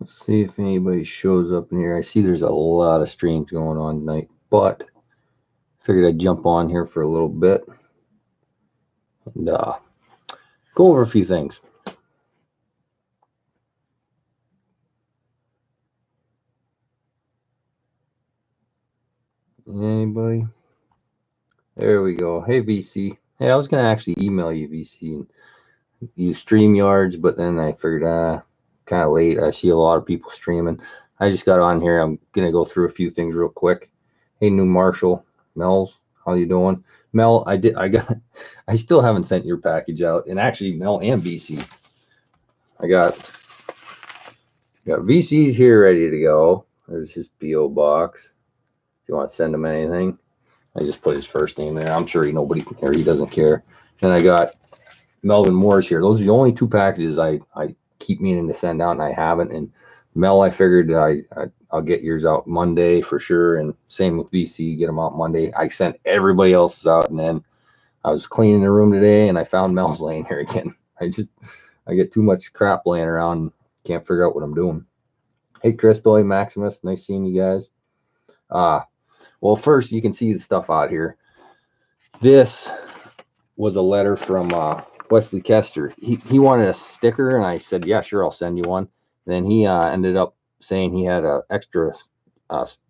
Let's see if anybody shows up in here. I see there's a lot of streams going on tonight, but figured I'd jump on here for a little bit and go over a few things. Anybody? There we go. Hey, VC. Hey, I was going to actually email you, VC, and use StreamYards, but then I figured, kind of late. I see a lot of people streaming. I just got on here. I'm going to go through a few things real quick. Hey, New Marshall. Mel's, how you doing? Mel, I still haven't sent your package out. And actually, Mel and VC. I got VC's here ready to go. There's his PO box. If you want to send him anything, I just put his first name there. I'm sure he doesn't care. Then I got Melvin Moore's here. Those are the only two packages I keep meaning to send out, and I haven't. And Mel, I figured I'll get yours out Monday for sure. And same with VC, get them out Monday. I sent everybody else's out, and then I was cleaning the room today, and I found Mel's laying here again. I get too much crap laying around, and can't figure out what I'm doing. Hey, Crystal, hey, Maximus, nice seeing you guys. Well, first you can see the stuff out here. This was a letter from Wesley Kester. He wanted a sticker, and I said, yeah, sure, I'll send you one. Then he ended up saying he had an extra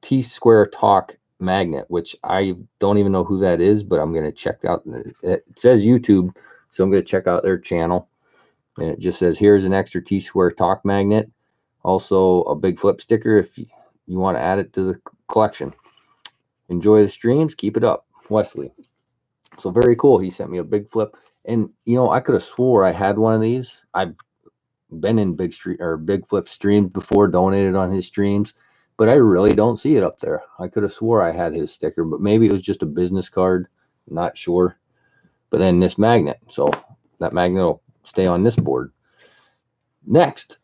T-square talk magnet, which I don't even know who that is, but I'm going to check out. It says YouTube, so I'm going to check out their channel. And it just says, here's an extra T-square talk magnet. Also a big flip sticker if you want to add it to the collection. Enjoy the streams. Keep it up, Wesley. So very cool. He sent me a big flip. And, I could have swore I had one of these. I've been in big flip streams before, donated on his streams, but I really don't see it up there. I could have swore I had his sticker, but maybe it was just a business card. Not sure. But then this magnet. So that magnet will stay on this board. Next.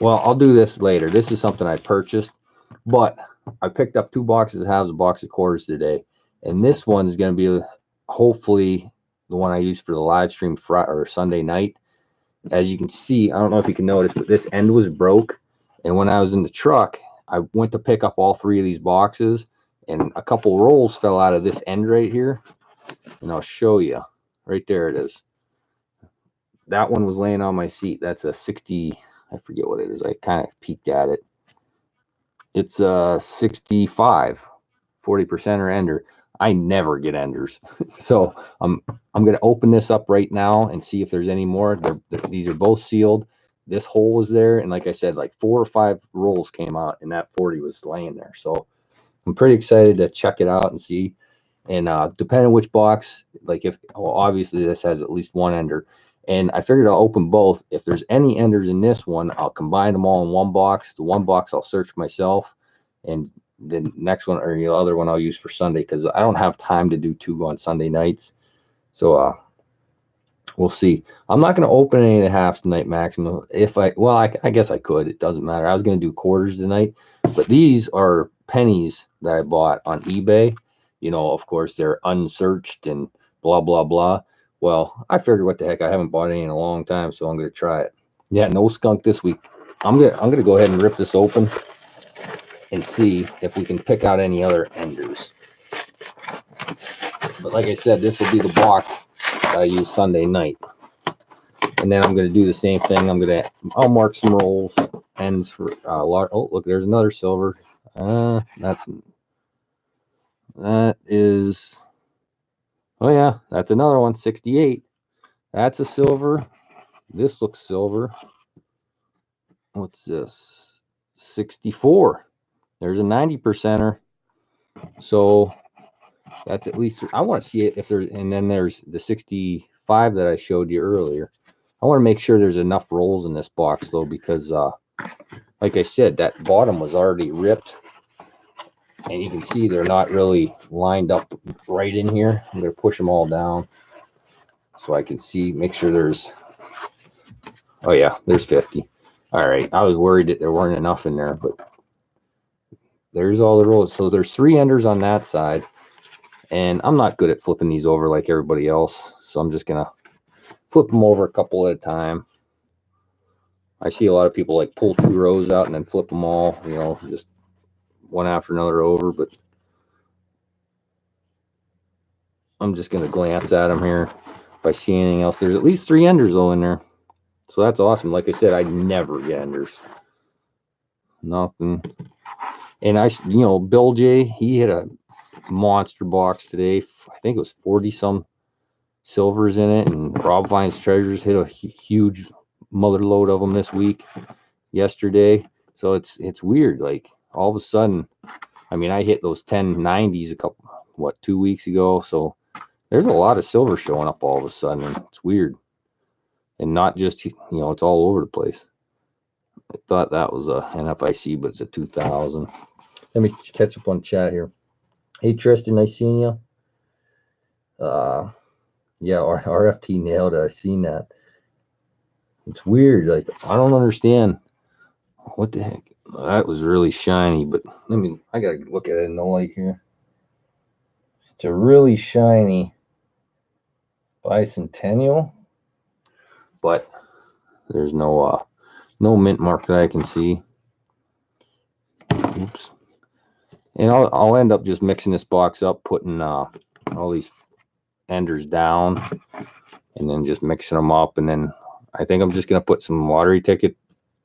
Well, I'll do this later. This is something I purchased, but I picked up 2 boxes of halves, a box of quarters today. And this one is going to be hopefully the one I use for the live stream Friday or Sunday night. As you can see, I don't know if you can notice, but this end was broke. And when I was in the truck, I went to pick up all 3 of these boxes, and a couple rolls fell out of this end right here. And I'll show you. Right there it is. That one was laying on my seat. That's a 60, I forget what it is. I kind of peeked at it. It's a 65, 40% or ender. I never get enders. So I'm going to open this up right now and see if there's any more. These are both sealed. This hole was there. And like I said, like 4 or 5 rolls came out, and that 40 was laying there. So I'm pretty excited to check it out and see. And depending on which box, like obviously this has at least 1 ender. And I figured I'll open both. If there's any enders in this one, I'll combine them all in one box. The one box I'll search myself, and the next one or the other one I'll use for Sunday, because I don't have time to do 2 on Sunday nights. So we'll see. I'm not going to open any of the halves tonight, Maximum. I guess I could. It doesn't matter. I was going to do quarters tonight, but these are pennies that I bought on eBay. Of course, they're unsearched and blah, blah, blah. Well, I figured, what the heck, I haven't bought any in a long time, so I'm going to try it. Yeah, no skunk this week. I'm going to go ahead and rip this open and see if we can pick out any other enders. But like I said, this will be the box that I use Sunday night. And then I'm going to do the same thing. I'll mark some rolls, ends for large. Oh, look, there's another silver. That is, oh yeah, that's another one, 68. That's a silver. This looks silver. What's this? 64. There's a 90%er. So that's at least, I want to see it if there's, and then there's the 65 that I showed you earlier. I want to make sure there's enough rolls in this box though, because like I said, that bottom was already ripped, and you can see they're not really lined up right in here. I'm going to push them all down so I can see, make sure there's, oh yeah, there's 50. All right, I was worried that there weren't enough in there, but there's all the rolls. So there's 3 enders on that side, and I'm not good at flipping these over like everybody else, so I'm just gonna flip them over a couple at a time. I see a lot of people like pull 2 rows out and then flip them all, you know, just one after another over. But I'm just going to glance at them here. If I see anything else, there's at least 3 enders though in there. So that's awesome. Like I said, I never get enders. Nothing. And you know, Bill J, he hit a monster box today. I think it was 40 some silvers in it. And Rob Vine's Treasures hit a huge mother load of them this week, yesterday. So it's weird. Like all of a sudden, I mean, I hit those 1090s 2 weeks ago. So there's a lot of silver showing up all of a sudden. And it's weird. And not just, you know, it's all over the place. I thought that was a NFIC, but it's a 2000. Let me catch up on chat here. Hey, Tristan, I seen you. Yeah, RFT nailed it. I seen that. It's weird. Like, I don't understand. What the heck? That was really shiny, but I gotta look at it in the light here. It's a really shiny bicentennial, but there's no mint mark that I can see. Oops. And I'll end up just mixing this box up, putting all these enders down, and then just mixing them up. And then I think I'm just gonna put some lottery ticket,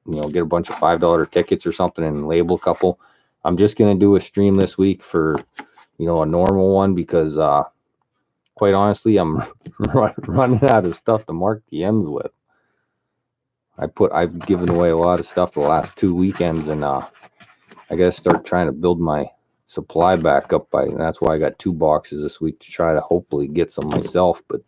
you know, get a bunch of $5 tickets or something and label a couple. I'm just gonna do a stream this week for, you know, a normal one, because quite honestly, I'm running out of stuff to mark the ends with. I've given away a lot of stuff the last 2 weekends, and I gotta start trying to build my supply back up. And that's why I got 2 boxes this week, to try to hopefully get some myself. But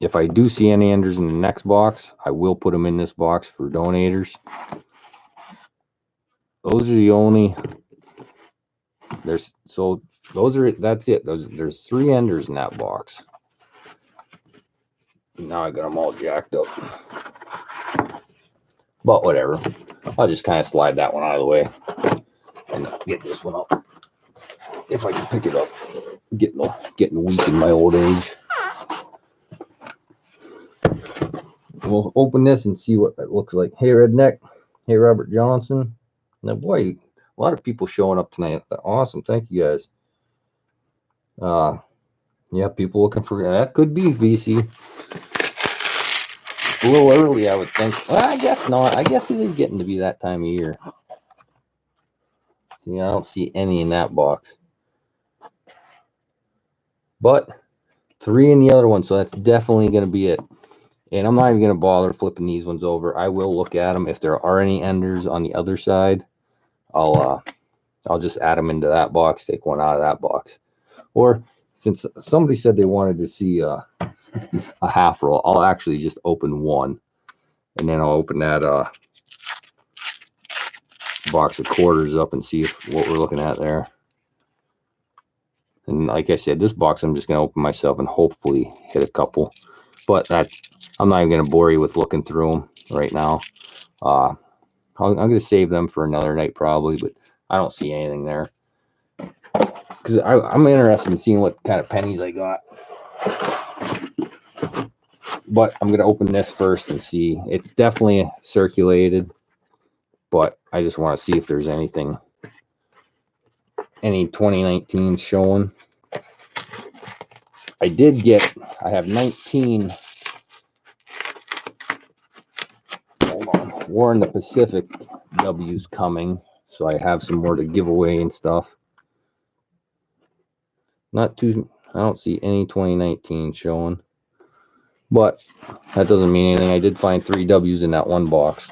if I do see any enders in the next box, I will put them in this box for donators. Those are the only. That's it. There's 3 enders in that box. Now I got them all jacked up. But whatever. I'll just kind of slide that one out of the way and get this one up. If I can pick it up. Getting weak in my old age. We'll open this and see what it looks like. Hey, Redneck. Hey, Robert Johnson. Now, boy, a lot of people showing up tonight. Awesome. Thank you, guys. Yeah, people looking for that. Could be VC. A little early, I would think. Well, I guess not. I guess it is getting to be that time of year. See, I don't see any in that box. But 3 in the other one, so that's definitely going to be it. And I'm not even going to bother flipping these ones over. I will look at them. If there are any enders on the other side, I'll just add them into that box, take one out of that box. Or since somebody said they wanted to see a half roll, I'll actually just open one, and then I'll open that box of quarters up and see what we're looking at there. And like I said, this box I'm just going to open myself and hopefully hit a couple. But I'm not even going to bore you with looking through them right now. I'm going to save them for another night probably, but I don't see anything there. Because I'm interested in seeing what kind of pennies I got. But I'm going to open this first and see. It's definitely circulated, but I just want to see if there's any 2019s showing. I have 19 War in the Pacific W's coming, so I have some more to give away and stuff. I don't see any 2019 showing, but that doesn't mean anything. I did find 3 W's in that one box.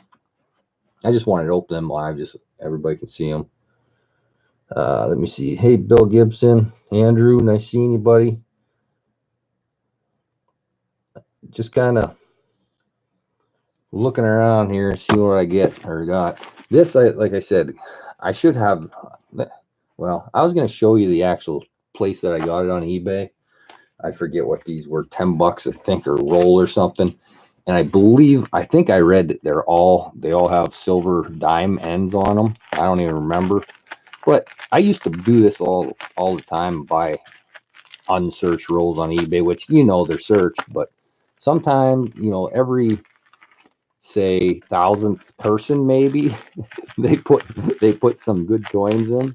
I just wanted to open them live, just everybody can see them. Let me see. Hey, Bill Gibson, Andrew, nice seeing you, buddy. Just kind of looking around here, see what I got. This, like I said, I should have. Well, I was going to show you the actual place that I got it on eBay. I forget what these were, $10, I think, or roll or something. And I think I read that they all have silver dime ends on them. I don't even remember. But I used to do this all the time, buy unsearched rolls on eBay, which, you know, they're searched, but sometimes, you know, every say, thousandth person maybe they put some good coins in.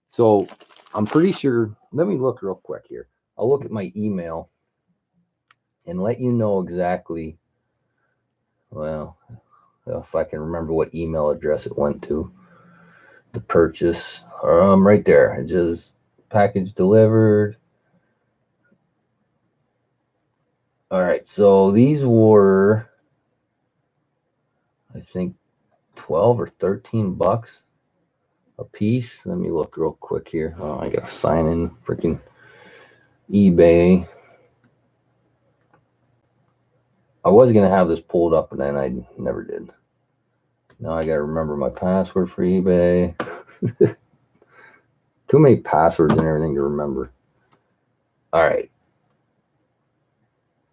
So I'm pretty sure. Let me look real quick here. I'll look at my email and let you know exactly. Well, if I can remember what email address it went to. The purchase. Right there. It just package delivered. All right. So these were, I think, 12 or 13 bucks a piece. Let me look real quick here. Oh, I gotta sign in freaking eBay. I was gonna have this pulled up, and then I never did. Now I gotta remember my password for eBay. Too many passwords and everything to remember. All right.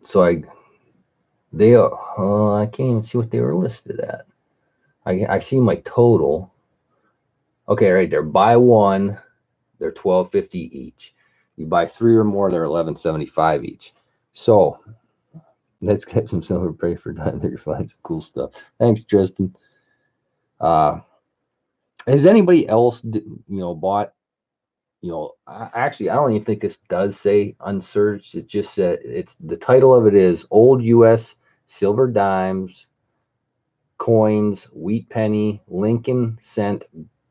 So I can't even see what they were listed at. I see my total. Okay, right there. Buy one, they're $12.50 each. You buy three or more, they're $11.75 each. So let's get some silver pay for time. There, you find some cool stuff. Thanks, Tristan. Has anybody else, bought? Actually, I don't even think this does say unsurged. It just said it's the title of it is Old U.S. Silver Dimes, Coins, Wheat Penny, Lincoln Cent,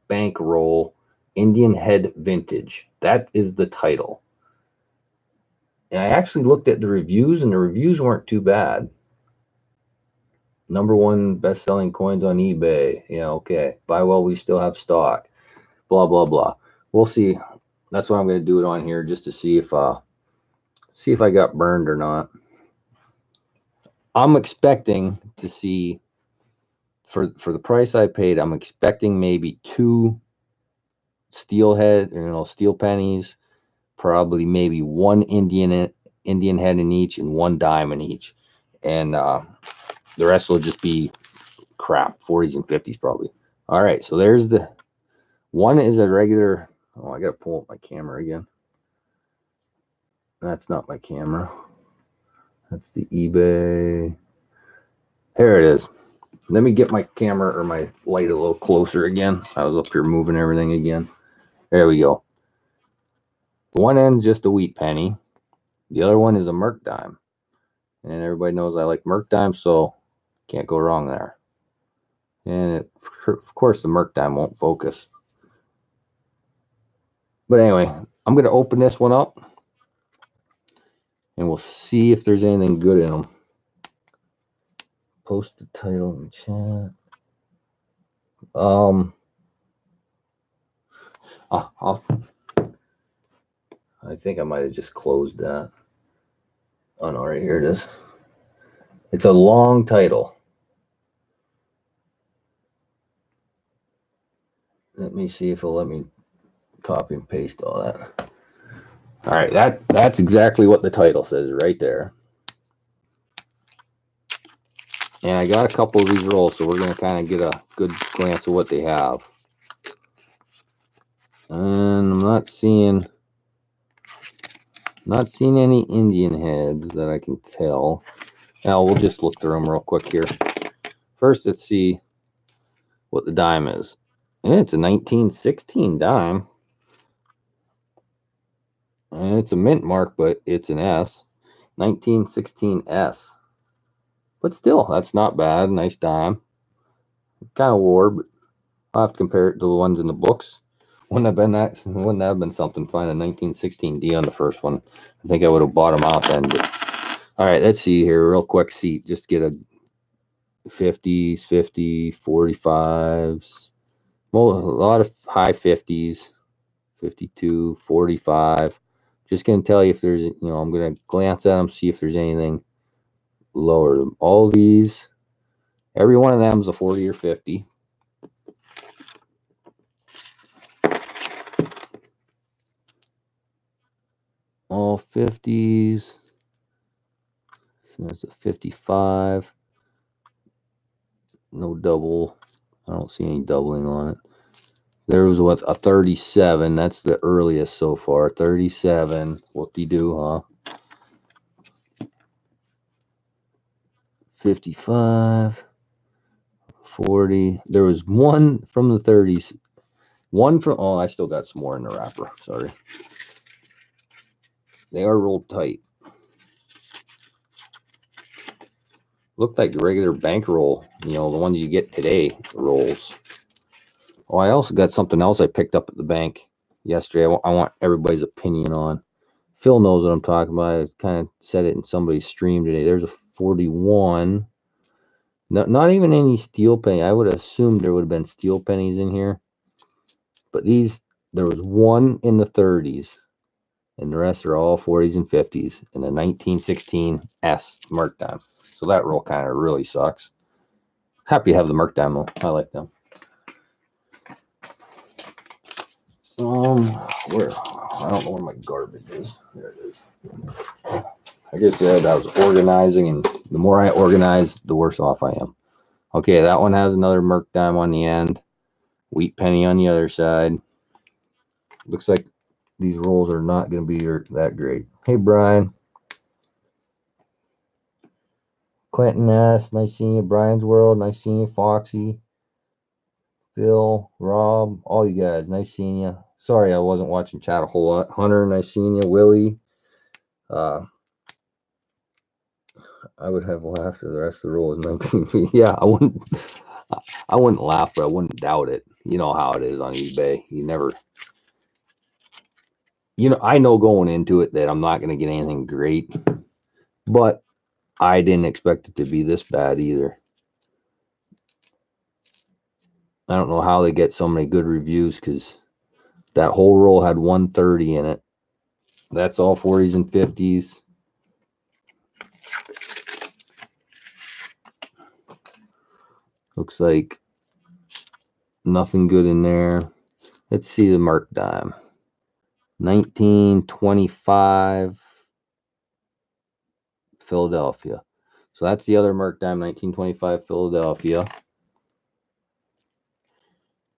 Bankroll, Indian Head Vintage. That is the title. And I actually looked at the reviews, and the reviews weren't too bad. #1 best-selling coins on eBay. Yeah, okay. Buy while we still have stock. Blah blah blah. We'll see. That's why I'm going to do it on here, just to see if I got burned or not. I'm expecting to see, for the price I paid, I'm expecting maybe 2 steelhead, steel pennies, probably maybe 1 Indian head in each, and 1 dime in each, and the rest will just be crap, 40s and 50s probably. All right, so there's the one is a regular. Oh, I gotta pull up my camera again. That's not my camera. That's the eBay. Here it is. Let me get my camera or my light a little closer again. I was up here moving everything again. There we go. One end's just a wheat penny. The other one is a Merc dime. And everybody knows I like Merc dime, so can't go wrong there. And of course, the Merc dime won't focus. But anyway, I'm going to open this one up, and we'll see if there's anything good in them. Post the title in the chat. I think I might have just closed that. Oh no, right here it is. It's a long title. Let me see if it'll let me copy and paste all that. All right, that's exactly what the title says right there. And I got a couple of these rolls, so we're going to kind of get a good glance of what they have. And I'm not seeing any Indian heads that I can tell. Now we'll just look through them real quick here. First, let's see what the dime is. And it's a 1916 dime. And it's a mint mark, but it's an S. 1916 S. But still, that's not bad. Nice dime. Kind of wore, but I'll have to compare it to the ones in the books. Wouldn't that have been something? Find a 1916 D on the first one. I think I would have bought them out then. But all right, let's see here real quick. See, just get a 50s, 50, 45s. Well, a lot of high 50s, 52, 45. Just going to tell you if there's, I'm going to glance at them, see if there's anything lower. All these, every one of them is a 40 or 50. All 50s. There's a 55. No double. I don't see any doubling on it. There was a 37. That's the earliest so far. 37. Whoop-de-doo, huh? 55, 40. There was one from the 30s. One from, oh, I still got some more in the wrapper. Sorry. They are rolled tight. Looked like regular bankroll, you know, the ones you get today rolls. Oh, I also got something else I picked up at the bank yesterday. I want everybody's opinion on. Phil knows what I'm talking about. I kind of said it in somebody's stream today. There's a 41. Not even any steel penny. I would have assumed there would have been steel pennies in here. But these, there was one in the 30s. And the rest are all 40s and 50s and the 1916 S Merc Dime. So that roll kind of really sucks. Happy to have the Merc Dime though. I like them. Where? I don't know where my garbage is. There it is. Like I said, I was organizing, and the more I organize, the worse off I am. Okay, that one has another Merc Dime on the end. Wheat penny on the other side. Looks like these rolls are not going to be that great. Hey, Brian. Clinton S. Nice seeing you. Brian's World. Nice seeing you. Foxy. Phil. Rob. All you guys. Nice seeing you. Sorry I wasn't watching chat a whole lot. Hunter. Nice seeing you. Willie. I would have laughed if the rest of the roll is 19 feet. Yeah, I wouldn't laugh, but I wouldn't doubt it. You know how it is on eBay. You never, you know, I know going into it that I'm not going to get anything great, but I didn't expect it to be this bad either. I don't know how they get so many good reviews, because that whole roll had 130 in it. That's all 40s and 50s. Looks like nothing good in there. Let's see the Merc Dime. 1925 Philadelphia. So that's the other Merc Dime, 1925 Philadelphia.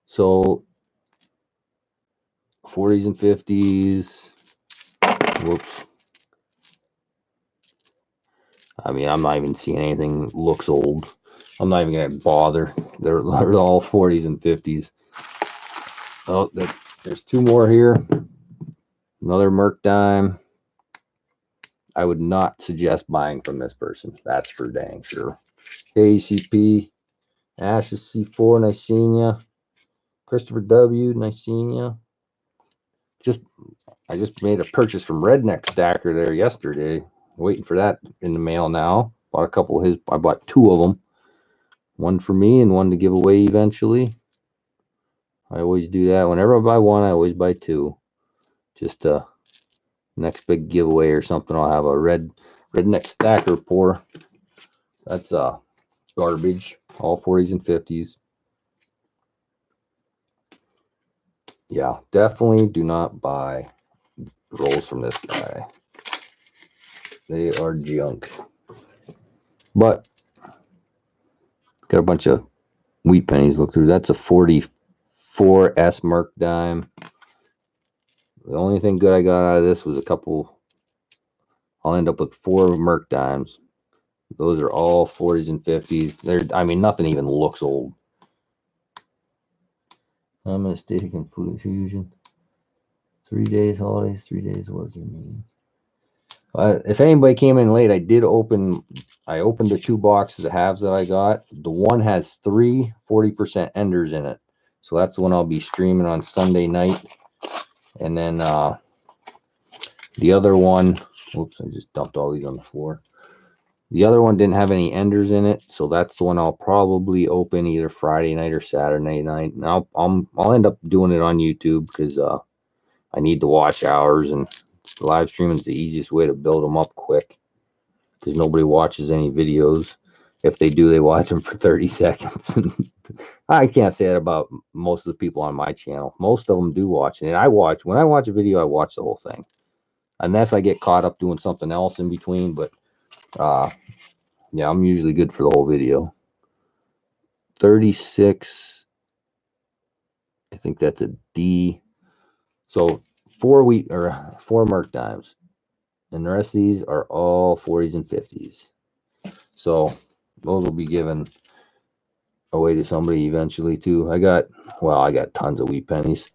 So 40s and 50s. Whoops. I mean, I'm not even seeing anything that looks old. I'm not even going to bother. They're all 40s and 50s. Oh, there's two more here. Another Merc Dime. I would not suggest buying from this person. That's for dang sure. ACP. Ashes C4. Nice seeing ya. Christopher W. Nice seeing ya. I just made a purchase from Redneck Stacker there yesterday. Waiting for that in the mail now. Bought a couple of his. I bought two of them. One for me and one to give away eventually. I always do that. Whenever I buy one, I always buy two. Just next big giveaway or something, I'll have a Redneck Stacker pour. That's garbage. All 40s and 50s. Yeah, definitely do not buy rolls from this guy. They are junk. But got a bunch of wheat pennies to look through. That's a 44 S Merc Dime. The only thing good I got out of this was a couple. I'll end up with 4 Merc Dimes. Those are all 40s and 50s. I mean, nothing even looks old. I'm going to stick in fusion. 3 days holidays, 3 days working. If anybody came in late, I opened the 2 boxes of halves that I got. The one has 3 40% enders in it. So that's the one I'll be streaming on Sunday night. And then the other one, whoops, I just dumped all these on the floor. The other one didn't have any enders in it, so that's the one I'll probably open either Friday night or Saturday night. And I'll end up doing it on YouTube, because I need the watch hours, and live streaming is the easiest way to build them up quick, because nobody watches any videos. If they do, they watch them for 30 seconds. I can't say that about most of the people on my channel. Most of them do watch, and when I watch a video, I watch the whole thing, unless I get caught up doing something else in between. But yeah, I'm usually good for the whole video. 36, I think that's a D. So 4 Merc Dimes, and the rest of these are all 40s and 50s. So those will be given away to somebody eventually too. I got tons of wheat pennies.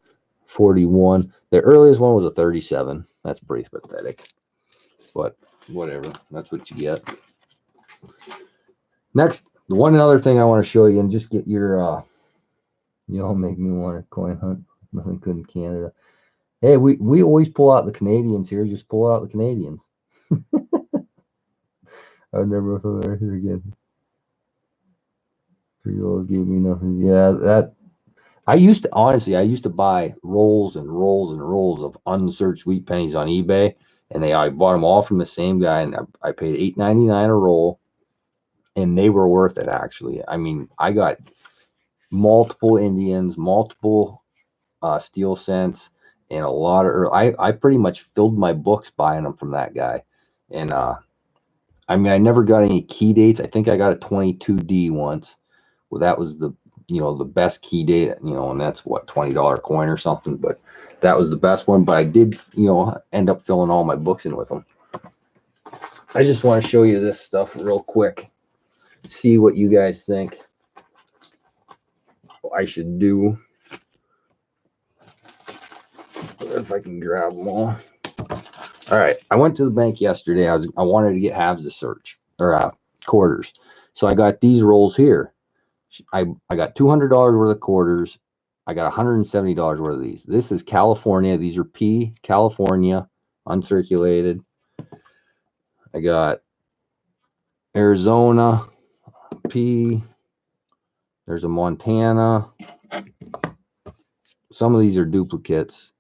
41. The earliest one was a 37. That's pretty pathetic, but whatever. That's what you get. Next, the one other thing I want to show you, and just get your you all make me want to coin hunt. Nothing good in Canada. Hey, we always pull out the Canadians here. Just pull out the Canadians. I've never heard of it again. 3 rolls gave me nothing. Yeah, that I used to buy rolls and rolls and rolls of unsearched wheat pennies on eBay, and I bought them all from the same guy, and I paid $8.99 a roll, and they were worth it actually. I mean, I got multiple Indians, multiple steel cents, and a lot of I pretty much filled my books buying them from that guy, and I mean, I never got any key dates. I think I got a 22D once. Well, that was the best key date, and that's what, $20 coin or something. But that was the best one. But I did, end up filling all my books in with them. I just want to show you this stuff real quick. See what you guys think I should do. If I can grab them all. All right, I went to the bank yesterday. I wanted to get halves to search or quarters, so I got these rolls here. I got $200 worth of quarters. I got $170 worth of these. This is California. These are P, California, uncirculated. I got Arizona, P. There's a Montana. Some of these are duplicates.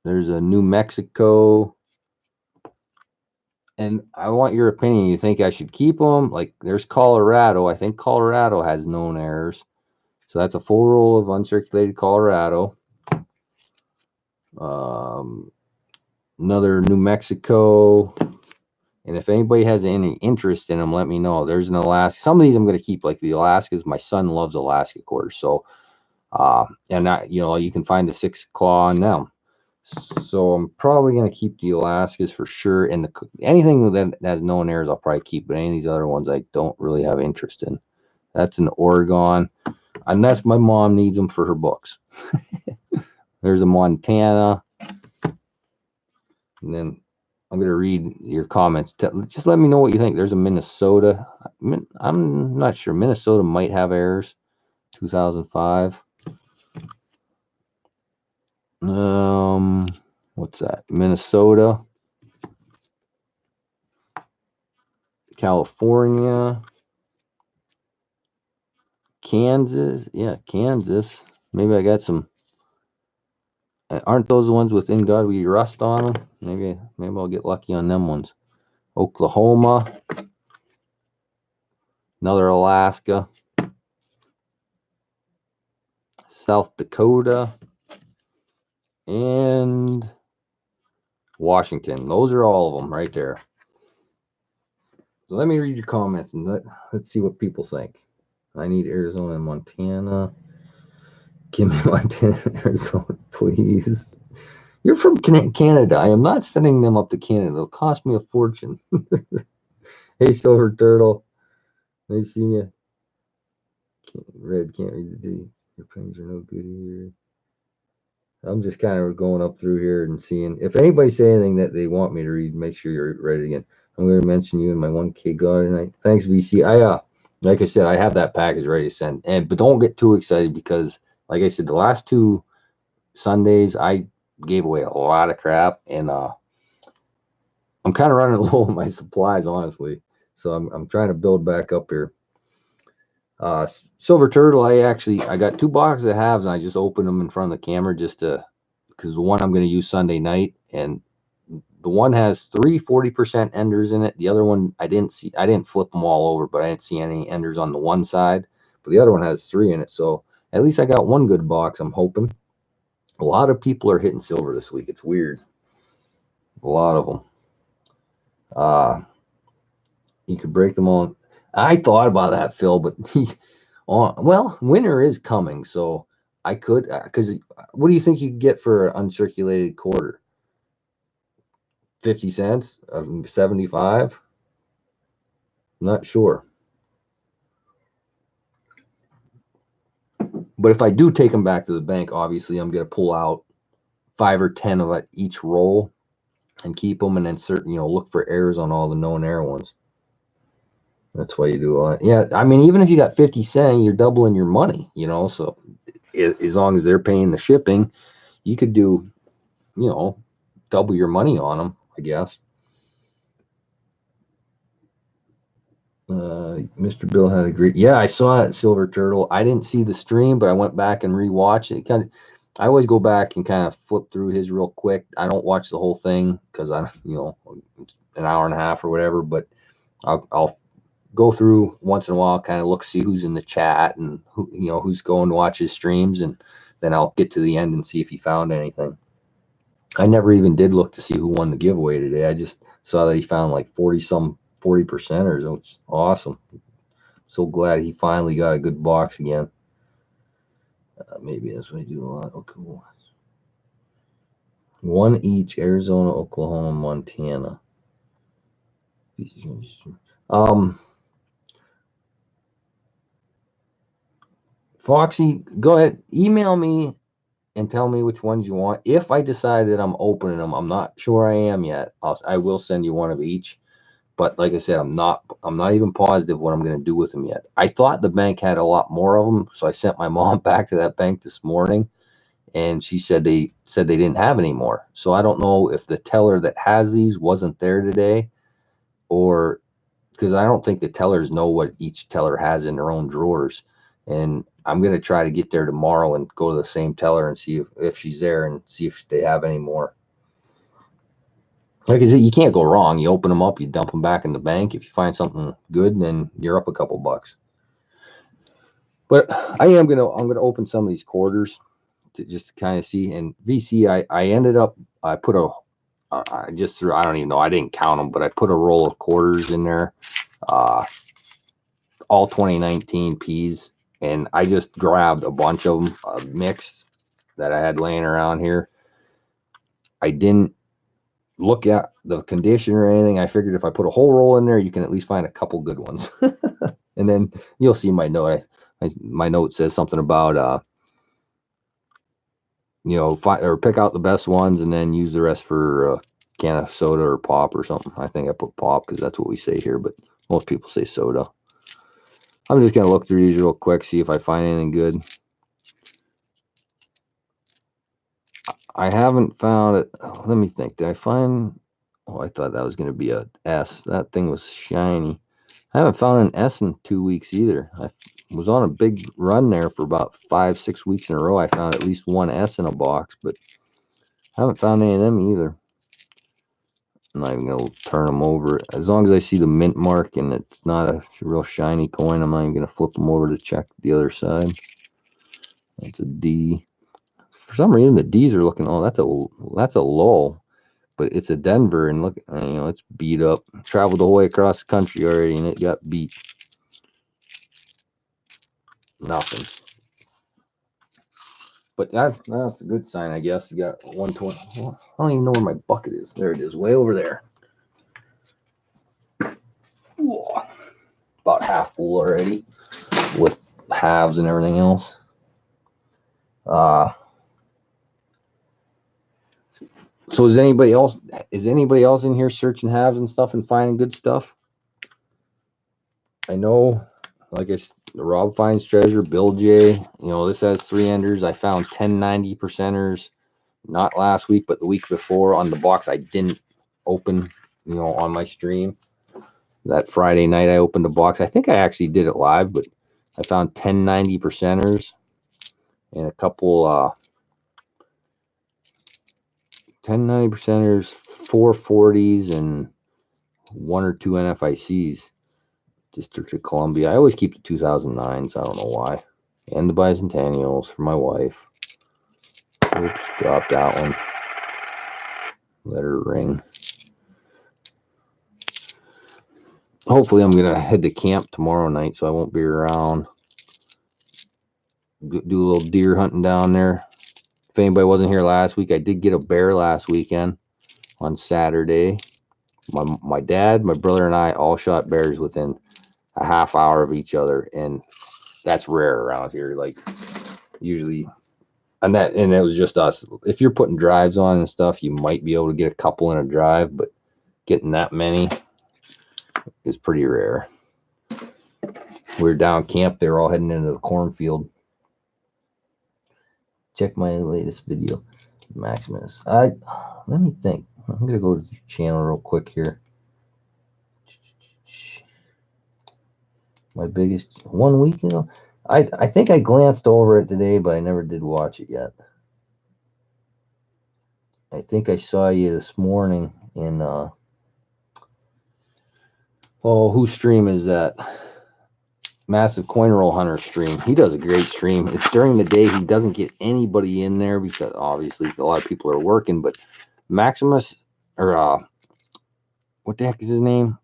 There's a New Mexico. And I want your opinion. You think I should keep them? Like, there's Colorado. I think Colorado has known errors. So that's a full roll of uncirculated Colorado. Another New Mexico. And if anybody has any interest in them, let me know. There's an Alaska. Some of these I'm going to keep, like the Alaskas. My son loves Alaska quarters. So, and you can find the 6 claw on them. So I'm probably going to keep the Alaskas for sure. And anything that has known errors, I'll probably keep. But any of these other ones, I don't really have interest in. That's an Oregon. Unless my mom needs them for her books. There's a Montana. And then I'm going to read your comments. Just let me know what you think. There's a Minnesota. I'm not sure. Minnesota might have errors. 2005. What's that? Minnesota. California. Kansas. Yeah, Kansas. Maybe I got some. Aren't those the ones with In God We Rust on them? Maybe I'll get lucky on them ones. Oklahoma. Another Alaska. South Dakota. And Washington. Those are all of them right there. So let me read your comments and let's see what people think. I need Arizona and Montana. Give me Montana and Arizona, please. You're from Canada. I am not sending them up to Canada. It'll cost me a fortune. Hey, Silver Turtle. Nice seeing you. Red can't read the dates. Your pennies are no good here. I'm just kind of going up through here and seeing if anybody say anything that they want me to read. Make sure you're ready again. I'm going to mention you in my 1K God tonight. Thanks, VC. Like I said, I have that package ready to send. But don't get too excited because, like I said, the last 2 Sundays I gave away a lot of crap, and I'm kind of running low on my supplies, honestly. So I'm trying to build back up here. Silver Turtle, I got 2 boxes of halves, and I just opened them in front of the camera because the one I'm going to use Sunday night, and the one has 3 40% enders in it. The other one I didn't flip them all over, but I didn't see any enders on the one side. But the other one has 3 in it, so at least I got one good box. I'm hoping. A lot of people are hitting silver this week. It's weird. A lot of them. You could break them all. I thought about that, Phil, but well, winter is coming, so I could. Because what do you think you could get for an uncirculated quarter? 50 cents? 75? Not sure. But if I do take them back to the bank, obviously I'm going to pull out 5 or 10 of each roll and keep them, and then look for errors on all the known error ones. That's why you do all that. Yeah, I mean, even if you got 50 cents, you're doubling your money, so as long as they're paying the shipping, you could do, double your money on them, I guess. Mr. Bill had a great, yeah, I saw that Silver Turtle. I didn't see the stream, but I went back and rewatched it. I always go back and kind of flip through his real quick. I don't watch the whole thing because an hour and a half or whatever, but I'll go through once in a while, kind of look, see who's in the chat and who's going to watch his streams, and then I'll get to the end and see if he found anything. I never even did look to see who won the giveaway today. I just saw that he found like 40%ers. It's awesome. So glad he finally got a good box again. Maybe that's what I do a lot. Oh, cool. One each: Arizona, Oklahoma, Montana. Foxy, go ahead, email me and tell me which ones you want. If I decide that I'm opening them, I'm not sure I am yet. I will send you one of each. But like I said, I'm not even positive what I'm going to do with them yet. I thought the bank had a lot more of them, so I sent my mom back to that bank this morning, and she said they didn't have any more. So I don't know if the teller that has these wasn't there today, or because I don't think the tellers know what each teller has in their own drawers. And I'm going to try to get there tomorrow and go to the same teller and see if she's there and see if they have any more. Like I said, you can't go wrong. You open them up, you dump them back in the bank. If you find something good, then you're up a couple bucks. But I'm gonna open some of these quarters to just kind of see. And VC, I ended up, I put I just threw, I don't even know, I didn't count them, but I put a roll of quarters in there, all 2019 Ps, and I just grabbed a bunch of them mixed that I had laying around here. I didn't look at the condition or anything. I figured if I put a whole roll in there, you can at least find a couple good ones. And then you'll see my note. My note says something about pick out the best ones and then use the rest for a can of soda or pop or something. I think I put pop because that's what we say here, but most people say soda. I'm just gonna look through these real quick, see if I find anything good. I haven't found it. Let me think. Did I find? Oh, I thought that was going to be a S. That thing was shiny. I haven't found an S in 2 weeks either. I was on a big run there for about 5-6 weeks in a row. I found at least one S in a box, but I haven't found any of them either. I'm not even going to turn them over. As long as I see the mint mark and it's not a real shiny coin, I'm not even going to flip them over to check the other side. That's a D. For some reason, the D's are looking. Oh, that's a lull. But it's a Denver, and look, it's beat up. Traveled the whole way across the country already, and it got beat. Nothing. But that's a good sign, I guess. You got 120. Well, I don't even know where my bucket is. There it is, way over there. Ooh, about half full already, with halves and everything else. So is anybody else in here searching halves and stuff and finding good stuff? I know, like Rob finds treasure, Bill J. This has 3-enders. I found 1090%ers, not last week, but the week before on the box I didn't open, on my stream. That Friday night I opened the box. I think I actually did it live, but I found 1090%ers and a couple 1090%ers, 440s, and 1 or 2 NFICs. District of Columbia. I always keep the 2009s. I don't know why. And the Bicentennials for my wife. Oops, dropped that one. Let her ring. Hopefully I'm going to head to camp tomorrow night, so I won't be around. Do a little deer hunting down there. If anybody wasn't here last week, I did get a bear last weekend on Saturday. My dad, my brother, and I all shot bears within a half hour of each other, and that's rare around here. Like, usually, and it was just us. If you're putting drives on and stuff, you might be able to get a couple in a drive, but getting that many is pretty rare. We were down camp. They were all heading into the cornfield. Check my latest video, Maximus. Let me think. I'm gonna go to the channel real quick here. My biggest 1 week ago. I think I glanced over it today, but I never did watch it yet. I think I saw you this morning in whose stream is that? Massive Coin Roll Hunter stream. He does a great stream. It's during the day. He doesn't get anybody in there because obviously a lot of people are working, but Maximus, or what the heck is his name?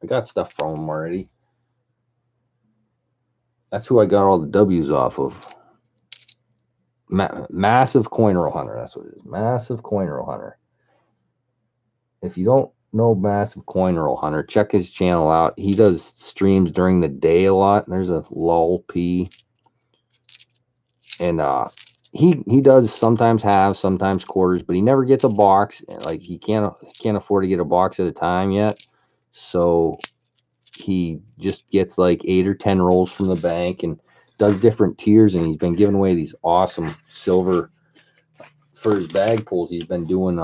I got stuff from him already. That's who I got all the W's off of. Massive Coin Roll Hunter. That's what it is. Massive Coin Roll Hunter. If you don't know Massive Coin Roll Hunter, check his channel out. He does streams during the day a lot. There's a lol P. And he does sometimes halves, sometimes quarters, but he never gets a box. Like he can't afford to get a box at a time yet. So he just gets like 8 or 10 rolls from the bank and does different tiers, and he's been giving away these awesome silver for his bag pulls. He's been doing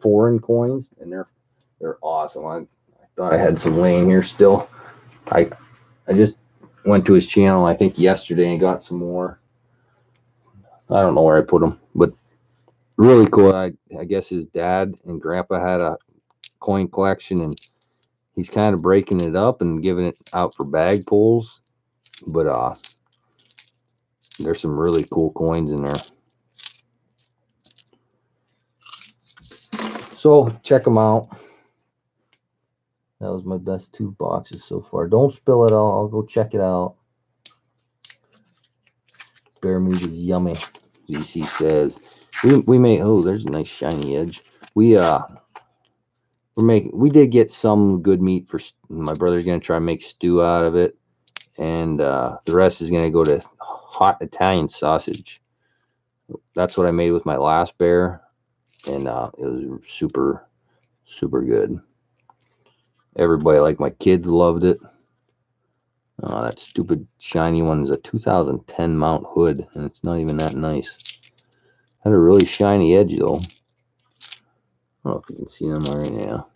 foreign coins, and they're awesome. I thought I had some laying here still. I just went to his channel, I think yesterday, and got some more. I don't know where I put them, but really cool. I guess his dad and grandpa had a coin collection, and he's kind of breaking it up and giving it out for bag pulls. But there's some really cool coins in there. So check them out. That was my best 2 boxes so far. Don't spill it all. I'll go check it out. Bear meat is yummy. VC says we made. Oh, there's a nice shiny edge. We did get some good meat for my brother's gonna try and make stew out of it, and the rest is gonna go to hot Italian sausage. That's what I made with my last bear, and it was super good. Everybody, like my kids, loved it. That stupid shiny one is a 2010 Mount Hood, and it's not even that nice. Had a really shiny edge though. I don't know if you can see them right now.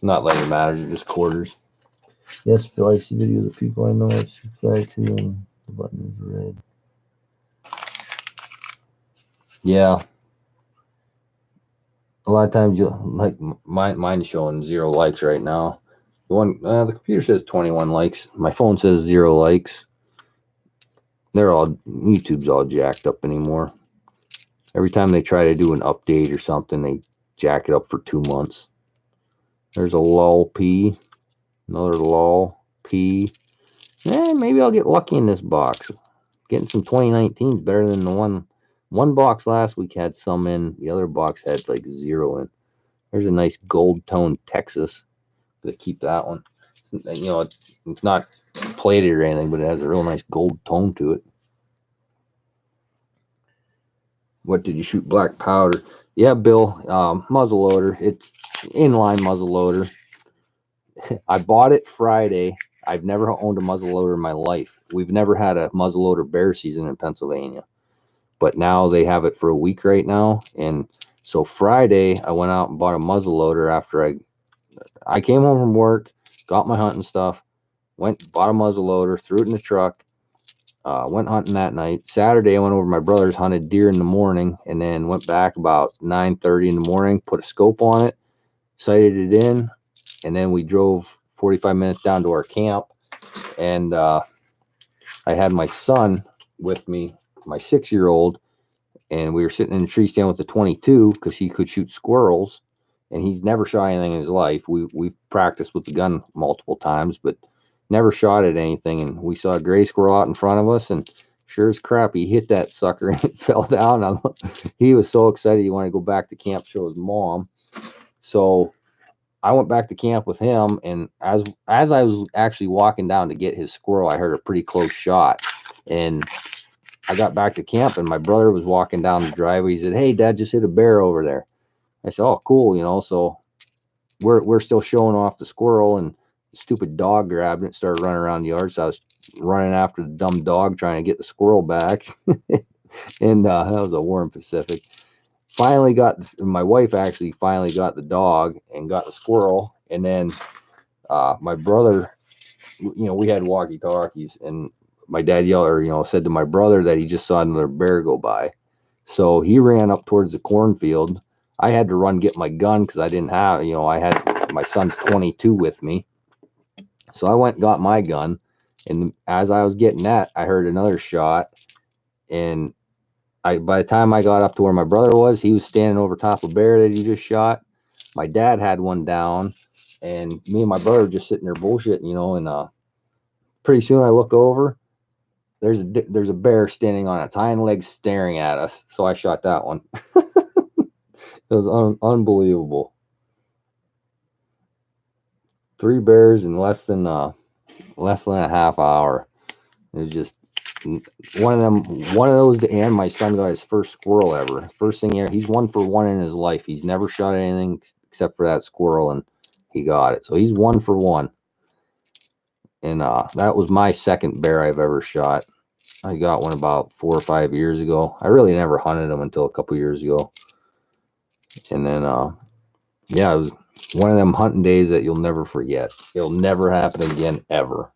Not like it matters, they're just quarters. Yes, Phil, I see videos of people I know I subscribe to, and the button is red. Yeah. A lot of times you'll like mine is showing 0 likes right now. The computer says 21 likes. My phone says 0 likes. YouTube's all jacked up anymore. Every time they try to do an update or something, they jack it up for 2 months. There's a lol P. Another lol P. Maybe I'll get lucky in this box. Getting some 2019 is better than the one box last week had some in. The other box had like 0 in. There's a nice gold tone Texas. Gonna keep that one. You know, it's not plated or anything, but it has a real nice gold tone to it. What did you shoot? Black powder. Yeah, Bill. Muzzle loader. It's inline muzzle loader. I bought it Friday. I've never owned a muzzle loader in my life. We've never had a muzzle loader bear season in Pennsylvania, but now they have it for a week right now. And so Friday I went out and bought a muzzle loader after I came home from work, got my hunting stuff, bought a muzzle loader, threw it in the truck, went hunting that night. Saturday I went over to my brother's, hunted deer in the morning, and then went back about 9:30 in the morning, put a scope on it, sighted it in, and then we drove 45 minutes down to our camp. And I had my son with me, my 6-year-old, and we were sitting in a tree stand with the 22 because he could shoot squirrels, and he's never shot anything in his life. We've practiced with the gun multiple times, but never shot at anything. And we saw a gray squirrel out in front of us, and sure as crap, he hit that sucker and it fell down. He was so excited he wanted to go back to camp, show his mom. So I went back to camp with him, and as I was actually walking down to get his squirrel, I heard a pretty close shot, and I got back to camp and my brother was walking down the driveway. He said, "Hey, Dad, just hit a bear over there." I said, "Oh, cool," you know. So we're still showing off the squirrel, and the stupid dog grabbed it and started running around the yard. So I was running after the dumb dog trying to get the squirrel back. And that was a Warren Pacific. Finally got my wife actually finally got the dog and got the squirrel, and then my brother, you know, we had walkie talkies, and my dad yelled, or said to my brother that he just saw another bear go by. So he ran up towards the cornfield. I had to run get my gun because I didn't have, I had my son's 22 with me. So I went and got my gun, and as I was getting that, I heard another shot, and by the time I got up to where my brother was, he was standing over top of a bear that he just shot. My dad had one down, and me and my brother were just sitting there bullshitting, and pretty soon I look over. There's a bear standing on its hind legs staring at us. So I shot that one. It was unbelievable. 3 bears in less than a half hour. It was just one of those to end. My son got his first squirrel ever. First thing here, he's 1 for 1 in his life. He's never shot anything except for that squirrel, and he got it. So he's 1 for 1. And that was my second bear I've ever shot. I got one about 4 or 5 years ago. I really never hunted them until a couple years ago. And then, yeah, it was one of them hunting days that you'll never forget. It'll never happen again, ever.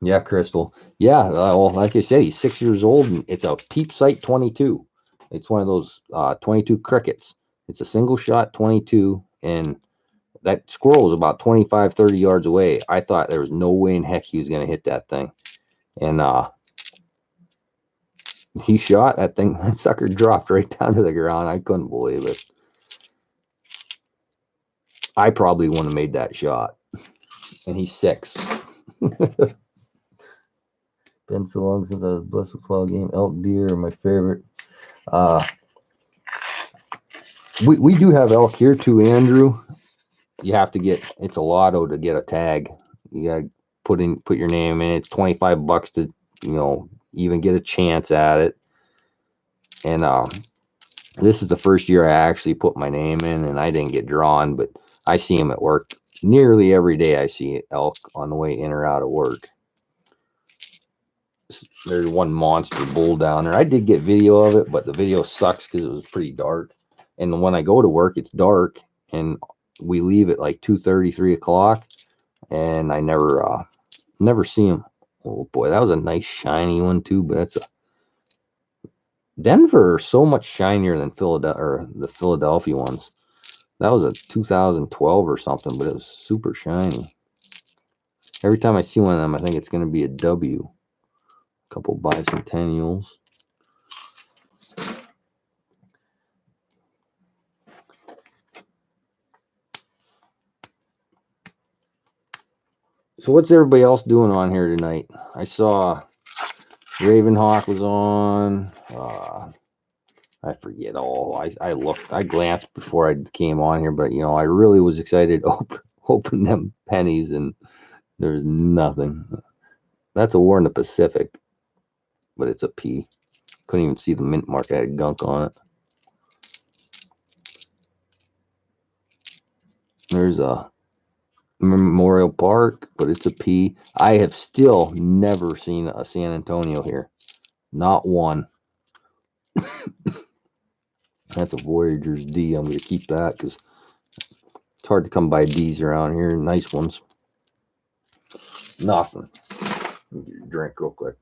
Yeah, Crystal. Yeah, well, like I said, he's 6 years old, and it's a Peep Sight 22. It's one of those 22 crickets. It's a single shot 22, and that squirrel was about 25, 30 yards away. I thought there was no way in heck he was going to hit that thing. And he shot that thing. That sucker dropped right down to the ground. I couldn't believe it. I probably wouldn't have made that shot. And he's 6. Been so long since I was blessed with 12 game. Elk deer are my favorite. We do have elk here too, Andrew. You have to get, it's a lotto to get a tag. You gotta put your name in. It's $25 to even get a chance at it. And this is the first year I actually put my name in, and I didn't get drawn, but I see them at work nearly every day. I see elk on the way in or out of work. There's one monster bull down there. I did get video of it, but the video sucks because it was pretty dark. And when I go to work, it's dark, and we leave at like 2:30, 3 o'clock, and I never see him. Oh boy, that was a nice shiny one too. But that's a Denver, so much shinier than Philadelphia, or the Philadelphia ones. That was a 2012 or something, but it was super shiny. Every time I see one of them, I think it's going to be a W. A couple bicentennials. So what's everybody else doing on here tonight? I saw Ravenhawk was on. I forget all. I looked. I glanced before I came on here, but I really was excited to open them pennies, and there's nothing. That's a War in the Pacific, but it's a P. Couldn't even see the mint mark. I had gunk on it. There's a Memorial Park, but it's a P. I have still never seen a San Antonio here. Not one. That's a Voyager's D. I'm going to keep that because it's hard to come by D's around here. Nice ones. Nothing. Let me get a drink real quick.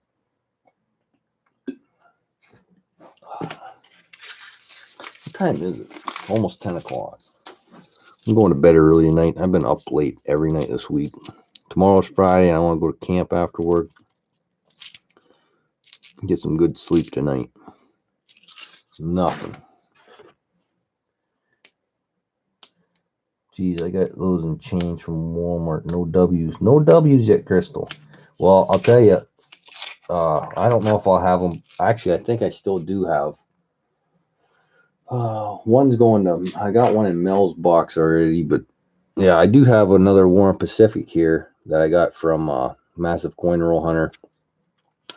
What time is it? Almost 10 o'clock. I'm going to bed early tonight. I've been up late every night this week. Tomorrow's Friday, and I want to go to camp after work. Get some good sleep tonight. Nothing. Geez, I got those in change from Walmart. No W's. No W's yet, Crystal. Well, I'll tell you, I don't know if I'll have them. Actually, I think I still do have. One's going to, I got one in Mel's box already, but yeah, I do have another Warren Pacific here that I got from Massive Coin Roll Hunter.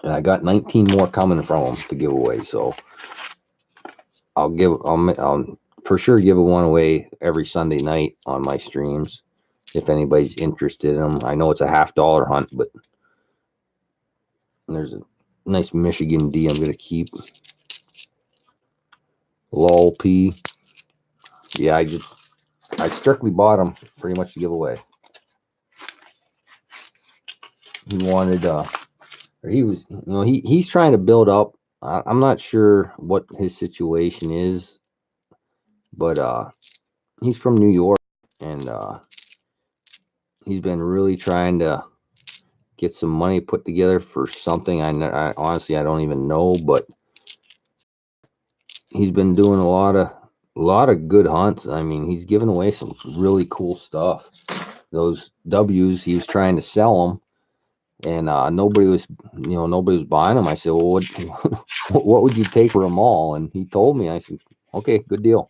And I got 19 more coming from them to give away. So I'll for sure give one away every Sunday night on my streams if anybody's interested in them. I know it's a $50 hunt, but there's a nice Michigan D I'm gonna keep. Lol P. Yeah, I strictly bought them pretty much to give away. He wanted or he was, he's trying to build up. I'm not sure what his situation is, but he's from New York, and he's been really trying to get some money put together for something. I honestly I don't even know, but he's been doing a lot of good hunts. I mean, he's giving away some really cool stuff. Those W's, he was trying to sell them, and nobody was buying them. I said, well, what would you take for them all? And he told me. I said, okay, good deal.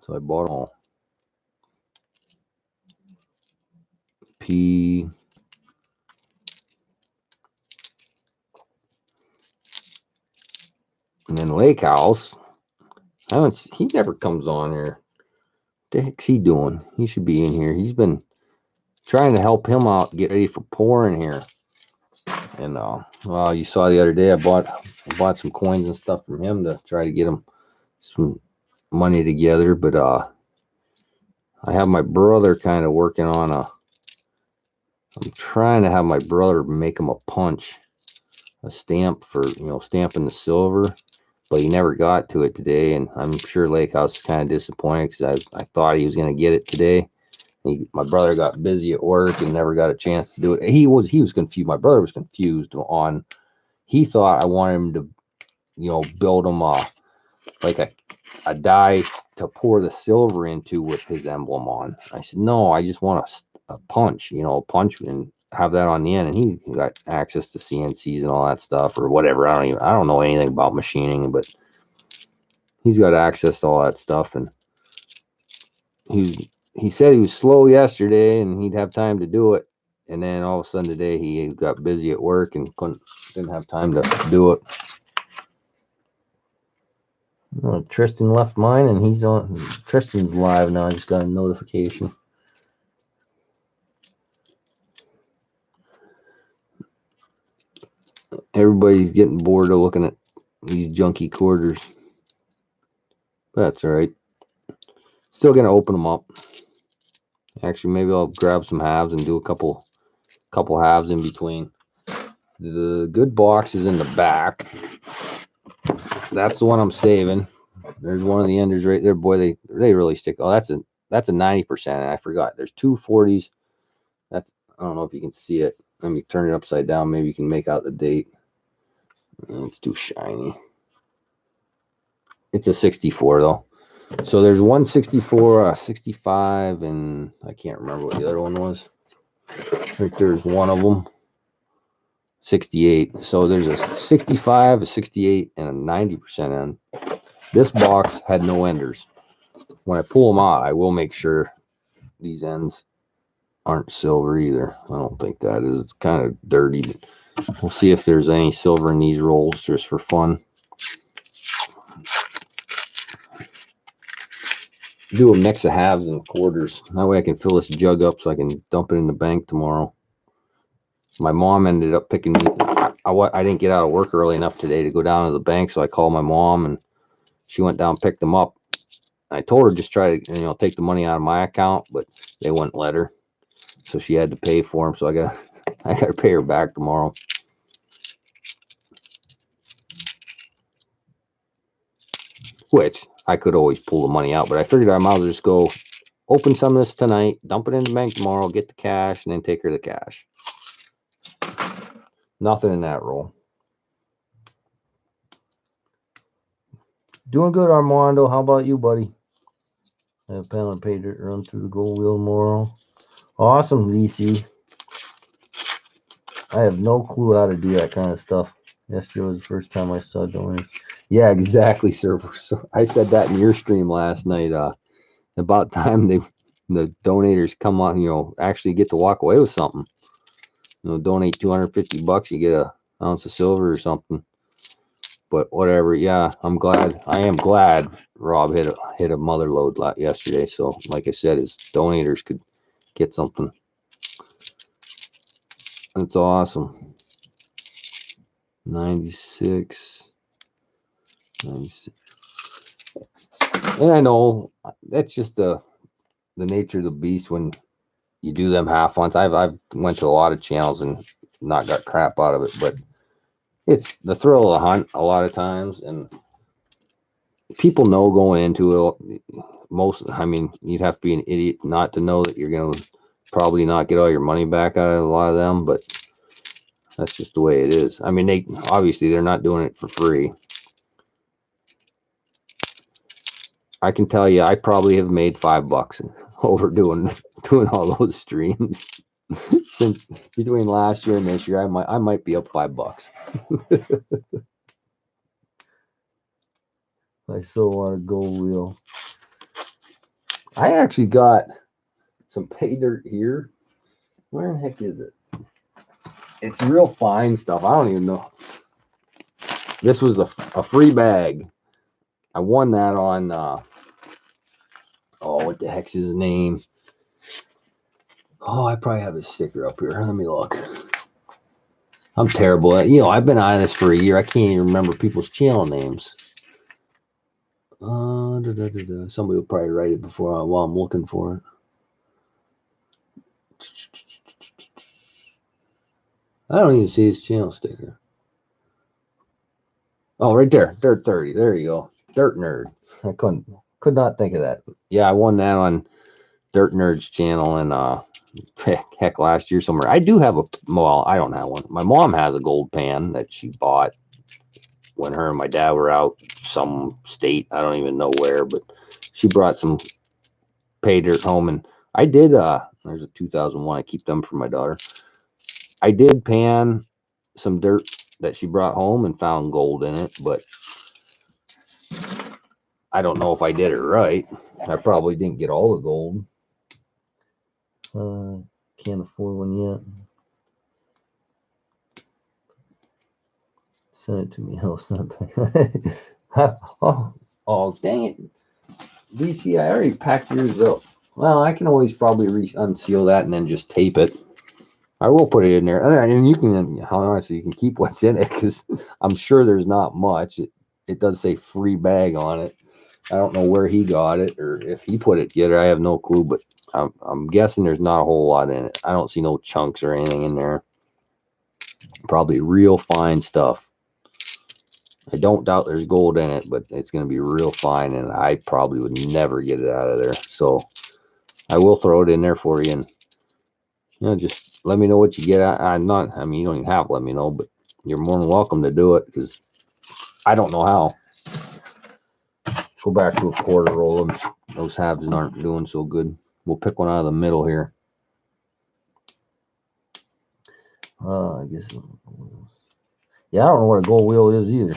So I bought them all. P. And then Lake House. He never comes on here. What the heck's he doing? He should be in here. He's been trying to help him out, get ready for pouring here. And well, you saw the other day I bought some coins and stuff from him to try to get him some money together. But I have my brother kind of working on I'm trying to have my brother make him a punch, a stamp for stamping the silver. But he never got to it today, and I'm sure Lake House is kind of disappointed because I thought he was going to get it today. My brother got busy at work and never got a chance to do it. He was confused. My brother was confused on. He thought I wanted him to, build him like a die to pour the silver into with his emblem on. I said, no, I just want a punch, punch and have that on the end. And he got access to CNCs and all that stuff or whatever. I don't know anything about machining, but he's got access to all that stuff. And he said he was slow yesterday and he'd have time to do it. And then all of a sudden today he got busy at work and didn't have time to do it. Tristan left mine and he's on. Tristan's live now. I just got a notification. Everybody's getting bored of looking at these junky quarters. That's all right. Still gonna open them up. Actually, maybe I'll grab some halves and do a couple halves in between. The good box is in the back. That's the one I'm saving. There's one of the enders right there. Boy, they really stick. Oh, that's a 90%. I forgot. There's two 40s. I don't know if you can see it. Let me turn it upside down. Maybe you can make out the date. It's too shiny. It's a 64 though. So there's 164, 65, and I can't remember what the other one was. I think there's one of them. 68. So there's a 65, a 68, and a 90% end. This box had no enders. When I pull them out, I will make sure these ends aren't silver either. I don't think that is. It's kind of dirty. We'll see if there's any silver in these rolls just for fun. Do a mix of halves and quarters. That way I can fill this jug up so I can dump it in the bank tomorrow. My mom ended up picking me. I didn't get out of work early enough today to go down to the bank, so I called my mom and she went down and picked them up. I told her just try to take the money out of my account, but they wouldn't let her, so she had to pay for them. So I gotta pay her back tomorrow. Which I could always pull the money out, but I figured I might as well just go open some of this tonight, dump it in the bank tomorrow, get the cash, and then take her the cash. Nothing in that roll. Doing good, Armando. How about you, buddy? I have plan on pay to run through the gold wheel tomorrow. Awesome, VC. I have no clue how to do that kind of stuff. Yesterday was the first time I saw doing. Yeah, exactly, sir. So I said that in your stream last night. About time the donators come on, actually get to walk away with something. You know, donate $250, you get a ounce of silver or something. But whatever, yeah, I am glad Rob hit a mother load yesterday. So like I said, his donators could get something. That's awesome. 96. 96. And I know that's just the nature of the beast when you do them half once. I've went to a lot of channels and not got crap out of it, but it's the thrill of the hunt a lot of times, and people know going into it. I mean, you'd have to be an idiot not to know that you're gonna probably not get all your money back out of a lot of them, but that's just the way it is. I mean, they're not doing it for free. I can tell you, I probably have made $5 over doing all those streams. Since between last year and this year, I might be up $5. I so want a gold wheel. I actually got some pay dirt here. Where the heck is it? It's real fine stuff. I don't even know. This was a free bag. I won that on what the heck's his name? Oh, I probably have his sticker up here. Let me look. I'm terrible at, I've been on this for a year. I can't even remember people's channel names. Somebody will probably write it while I'm looking for it. I don't even see his channel sticker. Oh, right there. Dirt 30. There you go. Dirt Nerd. I could not think of that. Yeah, I won that on Dirt Nerd's channel and heck last year somewhere. I do have I don't have one. My mom has a gold pan that she bought when her and my dad were out some state. I don't even know where, but she brought some pay dirt home, and I did there's a 2001. I keep them for my daughter. I did pan some dirt that she brought home and found gold in it, but I don't know if I did it right. I probably didn't get all the gold. Can't afford one yet. Send it to me. I'll send it back. oh, dang it. VC, I already packed yours up. Well, I can always probably unseal that and then just tape it. I will put it in there. And you can, honestly, you can keep what's in it because I'm sure there's not much. It does say free bag on it. I don't know where he got it or if he put it together. I have no clue, but I'm guessing there's not a whole lot in it. I don't see no chunks or anything in there. Probably real fine stuff. I don't doubt there's gold in it, but it's going to be real fine, and I probably would never get it out of there. So I will throw it in there for you, and just let me know what you get. I mean, you don't even have to let me know, but you're more than welcome to do it because I don't know how. Go back to a quarter roll. Those halves aren't doing so good. We'll pick one out of the middle here. I guess. Yeah, I don't know what a gold wheel is either.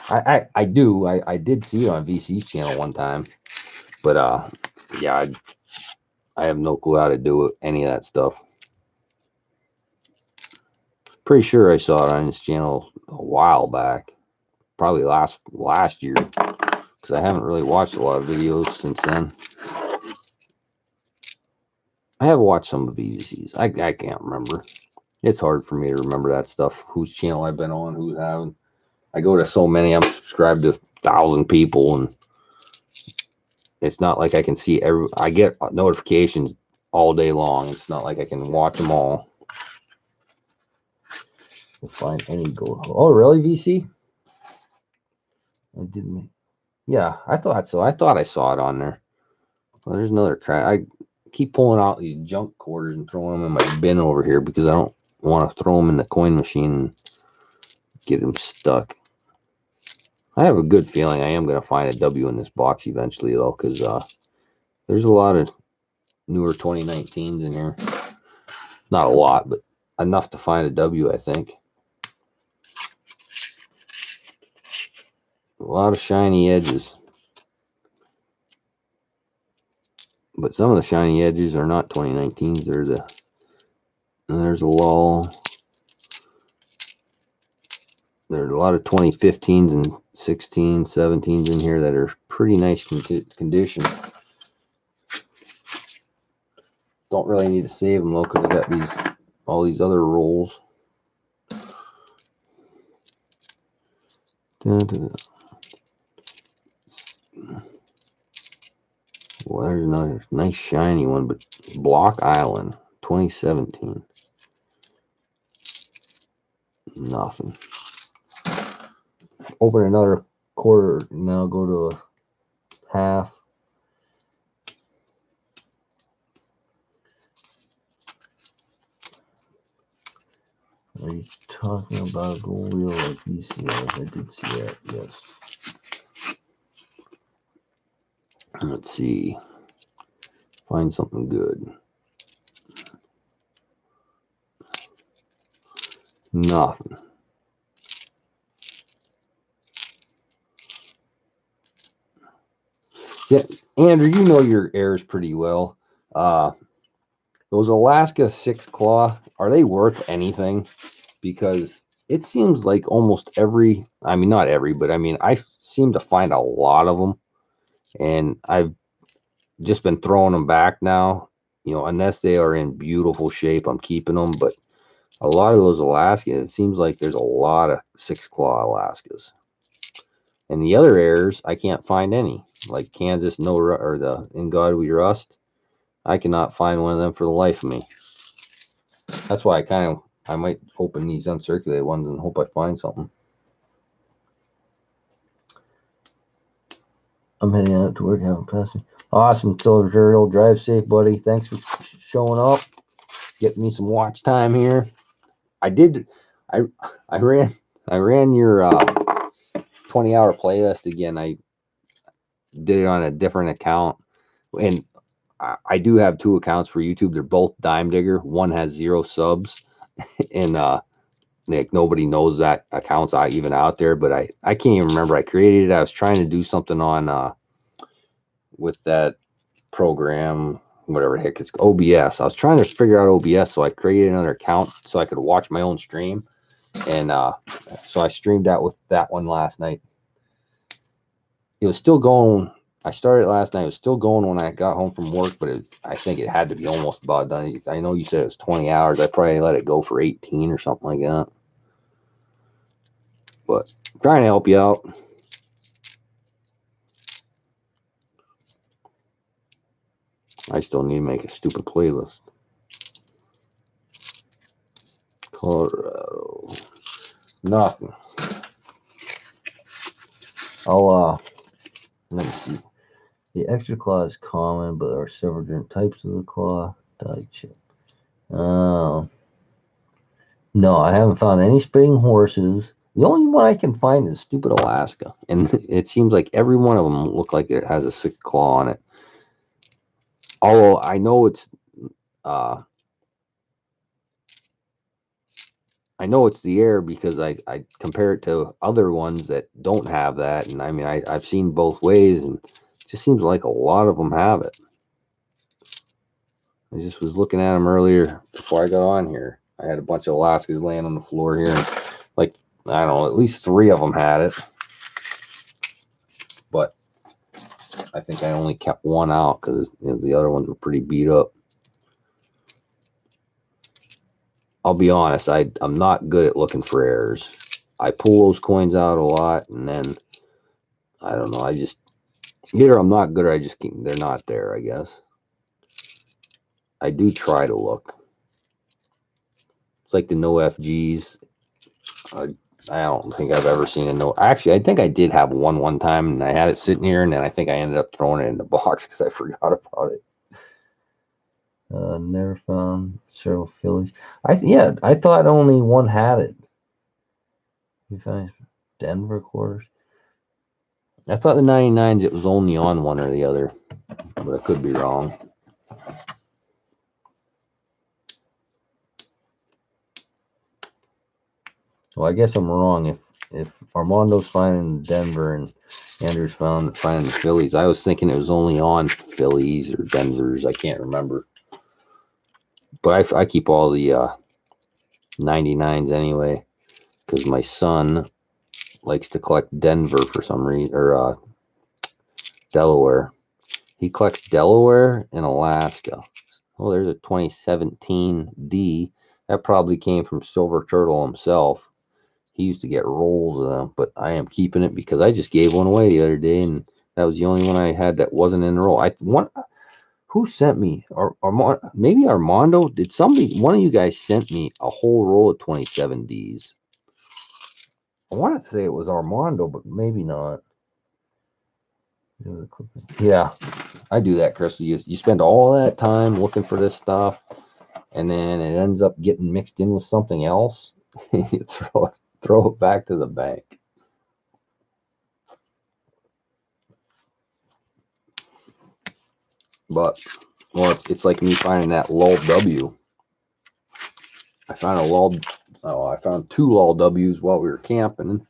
I do. I did see it on VC's channel one time, but yeah, I have no clue how to do any of that stuff. Pretty sure I saw it on his channel a while back, probably last year, because I haven't really watched a lot of videos since then. I have watched some of VC's. I can't remember. It's hard for me to remember that stuff. Whose channel I've been on, who's having. I go to so many. I'm subscribed to 1,000 people, and it's not like I can see I get notifications all day long. It's not like I can watch them all. Find any gold. Oh, really, VC? I didn't. Yeah, I thought so. I thought I saw it on there. Well, there's another crap. I keep pulling out these junk quarters and throwing them in my bin over here because I don't want to throw them in the coin machine and get them stuck. I have a good feeling I am going to find a W in this box eventually, though, because there's a lot of newer 2019s in here. Not a lot, but enough to find a W, I think. A lot of shiny edges. But some of the shiny edges are not 2019s. They're the And there's a lull. There are a lot of 2015s and 16s, 17s in here that are pretty nice condition. Don't really need to save them though, because I got all these other rolls. Well, there's another nice shiny one, but Block Island 2017. Nothing. Open another quarter, now go to a half. Are you talking about a gold wheel or VCRs? I did see that, yes. Let's see. Find something good. Nothing. Yeah, Andrew, you know your airs pretty well. Those Alaska 6-claw, are they worth anything? Because it seems like almost every, I mean, not every, but I mean, I seem to find a lot of them. And I've just been throwing them back now, you know, unless they are in beautiful shape, I'm keeping them. But a lot of those Alaskas, it seems like there's a lot of 6-claw Alaskas. And the other airs, I can't find any. Like Kansas No or the In God We Rust, I cannot find one of them for the life of me. That's why I might open these uncirculated ones and hope I find something. I'm heading out to work, having passing. Awesome, Silver. Drive safe, buddy. Thanks for showing up. Getting me some watch time here. I ran your 20-hour playlist again. I did it on a different account, and I do have 2 accounts for YouTube. They're both Dime Digger. One has 0 subs, and like nobody knows that account's even out there. But I can't even remember. I created it. I was trying to do something on with that program, whatever the heck it's OBS. I was trying to figure out OBS, so I created another account so I could watch my own stream. And so I streamed out with that one last night. It was still going. I started last night. It was still going when I got home from work, but I think it had to be almost about done. I know you said it was 20 hours. I probably let it go for 18 or something like that. But I'm trying to help you out. I still need to make a stupid playlist. Colorado. Nothing. Let me see. The extra claw is common, but there are several different types of the claw. Die chip. No, I haven't found any spitting horses. The only one I can find is stupid Alaska. And it seems like every one of them look like it has a 6 claw on it. Although I know it's the air because I compare it to other ones that don't have that. And I mean, I've seen both ways, and it just seems like a lot of them have it. I just was looking at them earlier before I got on here. I had a bunch of Alaskas laying on the floor here, and like, I don't know, at least 3 of them had it. But I think I only kept one out because the other ones were pretty beat up. I'll be honest, I'm not good at looking for errors. I pull those coins out a lot, and then I don't know. I just either I'm not good or I just keep, they're not there, I guess. I do try to look. It's like the no FGs. I don't think I've ever seen a no. Actually, I think I did have one time, and I had it sitting here, and then I think I ended up throwing it in the box because I forgot about it. Never found several fillies. I thought only one had it. You find Denver quarters. I thought the 99s it was only on one or the other, but I could be wrong. Well, I guess I'm wrong. If Armando's finding Denver and Andrew's finding the Phillies, I was thinking it was only on Phillies or Denvers. I can't remember. But I keep all the 99s anyway, because my son likes to collect Denver for some reason, or Delaware. He collects Delaware and Alaska. Oh, there's a 2017 D. That probably came from Silver Turtle himself. He used to get rolls of them, but I am keeping it because I just gave one away the other day, and that was the only one I had that wasn't in the roll. Who sent me? Or maybe Armando? Did somebody? One of you guys sent me a whole roll of 27Ds. I want to say it was Armando, but maybe not. Yeah, I do that, Crystal. You spend all that time looking for this stuff, and then it ends up getting mixed in with something else. You throw it back to the bank. But, or it's like me finding that lull W. I found two lull W's while we were camping.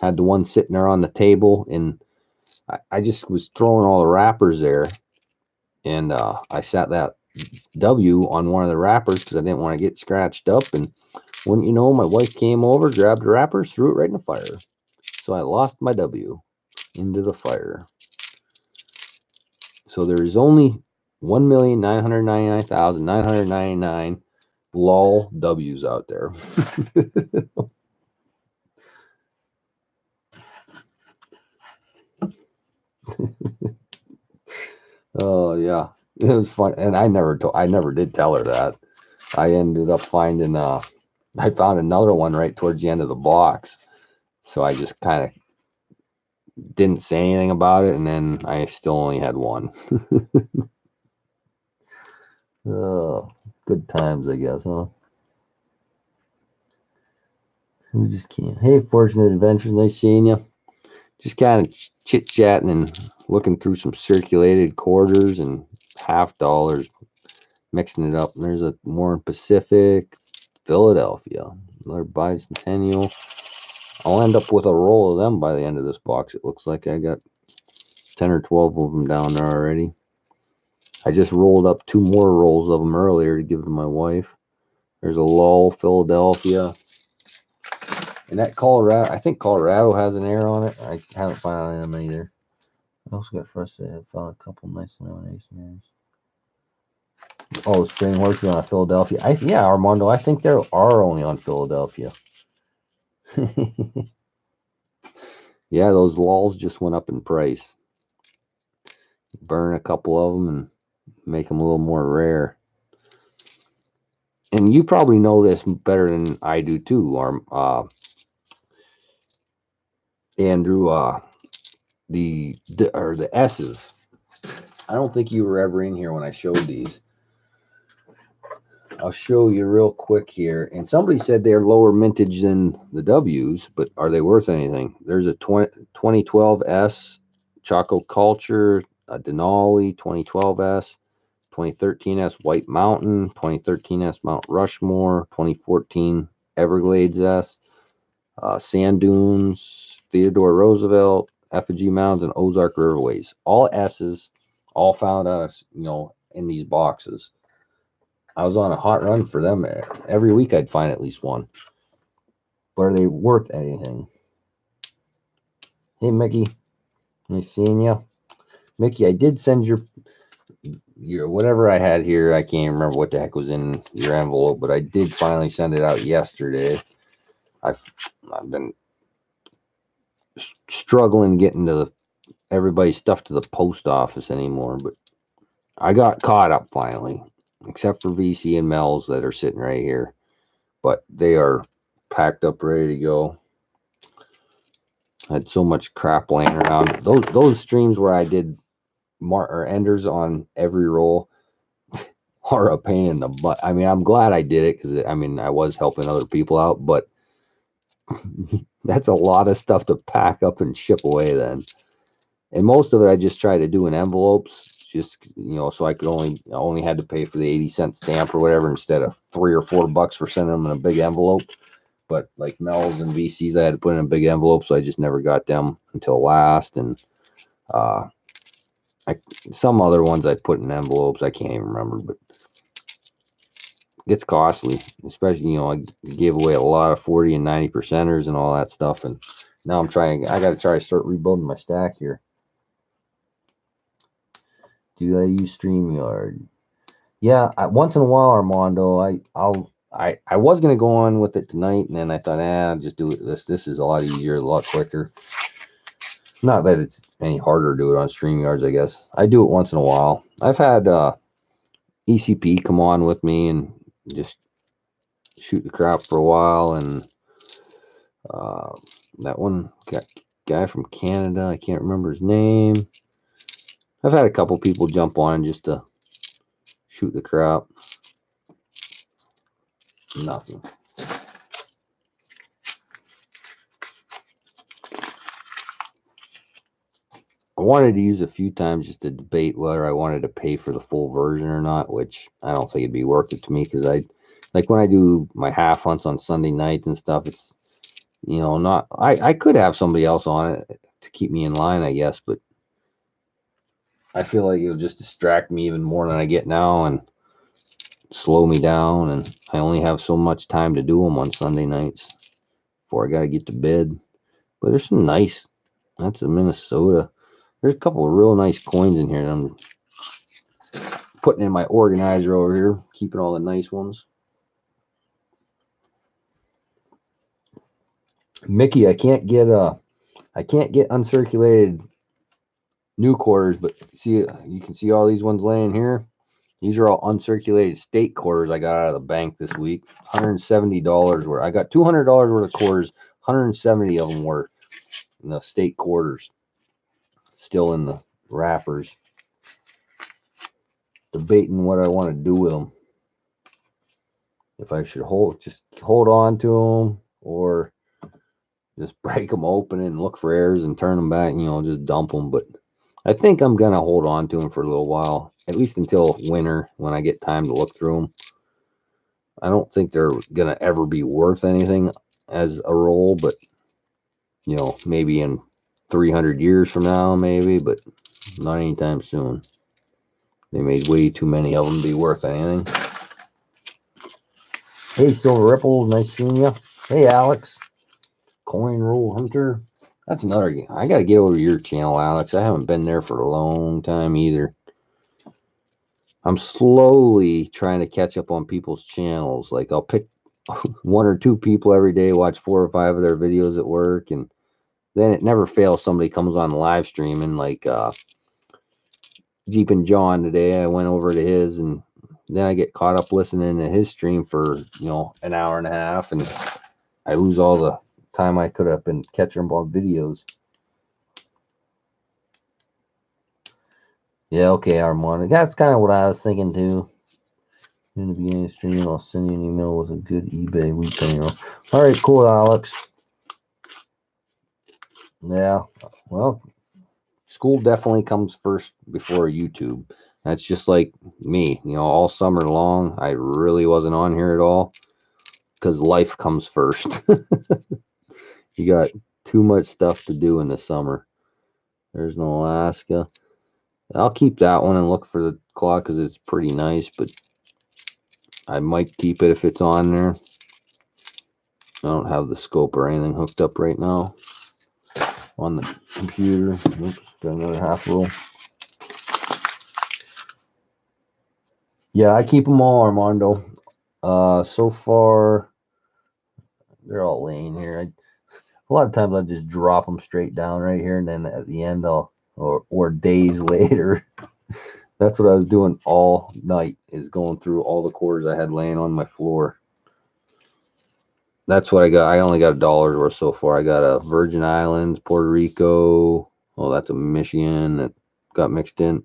Had the one sitting there on the table, and I just was throwing all the wrappers there, and I sat that W on one of the wrappers because I didn't want to get scratched up. And wouldn't you know, my wife came over, grabbed the wrappers, threw it right in the fire. So I lost my W into the fire. So there is only 1,999,999 lull W's out there. Oh yeah, it was fun, and I never did tell her that. I ended up finding I found another one right towards the end of the box, so I just kind of didn't say anything about it, and then I still only had one. Oh, good times, I guess, huh? We just can't. Hey, Fortunate Adventures, nice seeing you. Just kind of chit-chatting and looking through some circulated quarters and half dollars, mixing it up. And there's a Warren Pacific, Philadelphia, another bicentennial. I'll end up with a roll of them by the end of this box. It looks like I got 10 or 12 of them down there already. I just rolled up 2 more rolls of them earlier to give to my wife. There's a lull, Philadelphia. And that Colorado, I think Colorado has an air on it. I haven't found them either. I also got frustrated. I found a couple nice lamination airs. Oh, Spring Horseshoe on Philadelphia. Yeah, Armando, I think there are only on Philadelphia. Yeah, those lulls just went up in price. Burn a couple of them and make them a little more rare. And you probably know this better than I do too, Andrew. The S's. I don't think you were ever in here when I showed these. I'll show you real quick here. And somebody said they're lower mintage than the W's, but are they worth anything? There's a 2012 S Choco Culture, a Denali 2012 S, 2013 S White Mountain, 2013 S Mount Rushmore, 2014 Everglades S, Sand Dunes, Theodore Roosevelt, Effigy Mounds, and Ozark Riverways. All S's, all found out, in these boxes. I was on a hot run for them. Every week I'd find at least one. But are they worth anything? Hey, Mickey. Nice seeing you. Mickey, I did send your whatever I had here. I can't remember what the heck was in your envelope, but I did finally send it out yesterday. I've been struggling getting everybody's stuff to the post office anymore, but I got caught up finally, except for VC and Mel's that are sitting right here, but they are packed up, ready to go. I had so much crap laying around. Those streams where I did enders on every roll are a pain in the butt. I mean, I'm glad I did it because I was helping other people out, but that's a lot of stuff to pack up and ship away then. And most of it I just try to do in envelopes, just so I only had to pay for the 80-cent stamp or whatever instead of $3 or $4 for sending them in a big envelope. But like Mel's and VC's, I had to put in a big envelope, so I just never got them until last. And some other ones I put in envelopes, I can't even remember. But gets costly, especially, you know, I gave away a lot of 40 and 90 percenters and all that stuff. And now I got to try to start rebuilding my stack here. Do I use StreamYard? Yeah, once in a while, Armando. I was gonna go on with it tonight, and then I thought, I'll just do it. This is a lot easier, a lot quicker. Not that it's any harder to do it on StreamYards, I guess. I do it once in a while. I've had ECP come on with me and just shoot the crap for a while, and that one guy from Canada, I can't remember his name. I've had a couple people jump on just to shoot the crap. Nothing. I wanted to use a few times just to debate whether I wanted to pay for the full version or not, which I don't think it'd be worth it to me, because like when I do my half hunts on Sunday nights and stuff, it's, you know, not, I could have somebody else on it to keep me in line, I guess, but I feel like it'll just distract me even more than I get now and slow me down, and I only have so much time to do them on Sunday nights before I got to get to bed. But there's some nice, that's a Minnesota. There's a couple of real nice coins in here that I'm putting in my organizer over here, keeping all the nice ones. Mickey, I can't get uncirculated new quarters, but see, you can see all these ones laying here. These are all uncirculated state quarters I got out of the bank this week. $170 worth. I got $200 worth of quarters. 170 of them were in the state quarters, still in the wrappers. Debating what I want to do with them. If I should just hold on to them, or just break them open and look for errors and turn them back, you know, just dump them. But I think I'm going to hold on to them for a little while, at least until winter when I get time to look through them. I don't think they're going to ever be worth anything as a roll, but, you know, maybe in 300 years from now, maybe, but not anytime soon. They made way too many of them to be worth anything. Hey, Silver Ripples, nice seeing you. Hey, Alex. Coin Roll Hunter. That's another game. I got to get over to your channel, Alex. I haven't been there for a long time either. I'm slowly trying to catch up on people's channels. Like, I'll pick one or two people every day, watch 4 or 5 of their videos at work, and then it never fails. Somebody comes on live streaming, like Jeep and John today. I went over to his, and then I get caught up listening to his stream for, you know, an hour and a half, and I lose all the time I could have been catching them on videos. Yeah, okay, Armand. That's kind of what I was thinking too. In the beginning of the stream, I'll send you an email with a good eBay weekend. All right, cool, Alex. Yeah, well, school definitely comes first before YouTube. That's just like me. You know, all summer long, I really wasn't on here at all because life comes first. You got too much stuff to do in the summer. There's no Alaska. I'll keep that one and look for the clock because it's pretty nice, but I might keep it if it's on there. I don't have the scope or anything hooked up right now on the computer. Oops, got another half roll. Yeah, I keep them all, Armando. So far, they're all laying here. A lot of times I just drop them straight down right here, and then at the end, or days later, that's what I was doing all night, is going through all the quarters I had laying on my floor. That's what I got. I only got $1 worth so far. I got a Virgin Islands, Puerto Rico. Oh, that's a Michigan that got mixed in.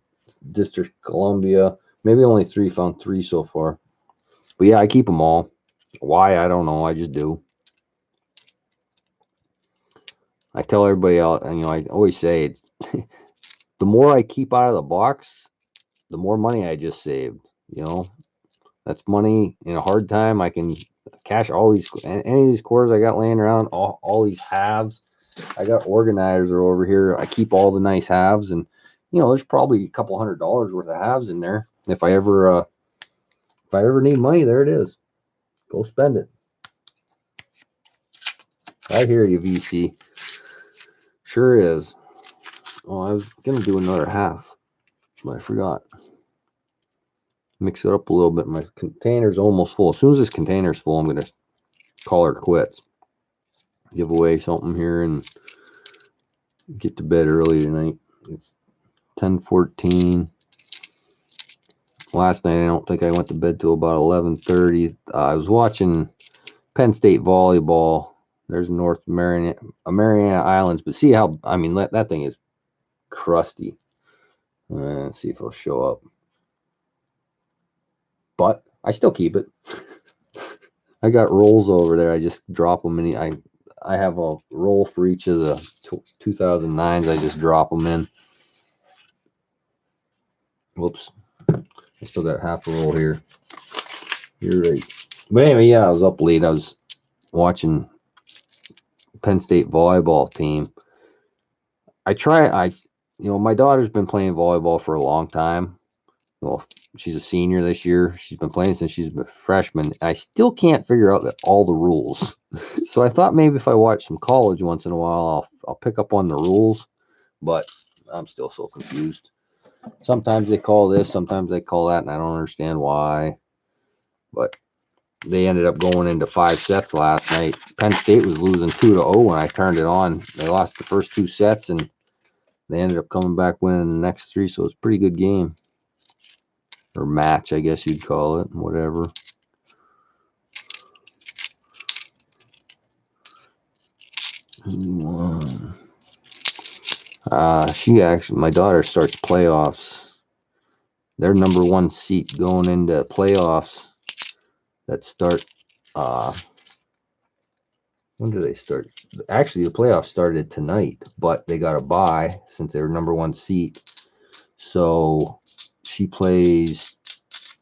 District Columbia. Maybe only 3. Found 3 so far. But yeah, I keep them all. Why? I don't know. I just do. I tell everybody else, you know, I always say it's the more I keep out of the box, the more money I just saved. You know, that's money in a hard time. I can cash all these, any of these quarters I got laying around, all these halves. I got organizer over here. I keep all the nice halves, and you know, there's probably a couple $100 worth of halves in there. If I ever If I ever need money, there it is. Go spend it. I hear you, VC. Sure is. Oh, I was going to do another half, but I forgot. Mix it up a little bit. My container's almost full. As soon as this container's full, I'm going to call her quits. Give away something here and get to bed early tonight. It's 10:14. Last night, I don't think I went to bed till about 11:30. I was watching Penn State volleyball. There's North Mariana Islands, but see how, I mean, that thing is crusty. Let's see if it'll show up. But I still keep it. I got rolls over there. I just drop them in. I have a roll for each of the 2009s. I just drop them in. Whoops. I still got half a roll here. You're right. But anyway, yeah, I was up late. I was watching Penn State volleyball team. My daughter's been playing volleyball for a long time. Well, she's a senior this year. She's been playing since she's a freshman. I still can't figure out all the rules. So I thought maybe if I watch some college once in a while, I'll pick up on the rules. But I'm still so confused. Sometimes they call this, sometimes they call that, and I don't understand why. But they ended up going into 5 sets last night. Penn State was losing 2-0 when I turned it on. They lost the first 2 sets, and they ended up coming back winning the next 3. So it's a pretty good game. Or match, I guess you'd call it, whatever. My daughter starts playoffs. Their number 1 seat going into playoffs that start, when do they start? Actually, the playoffs started tonight, but they got a bye since they were number 1 seat. So she plays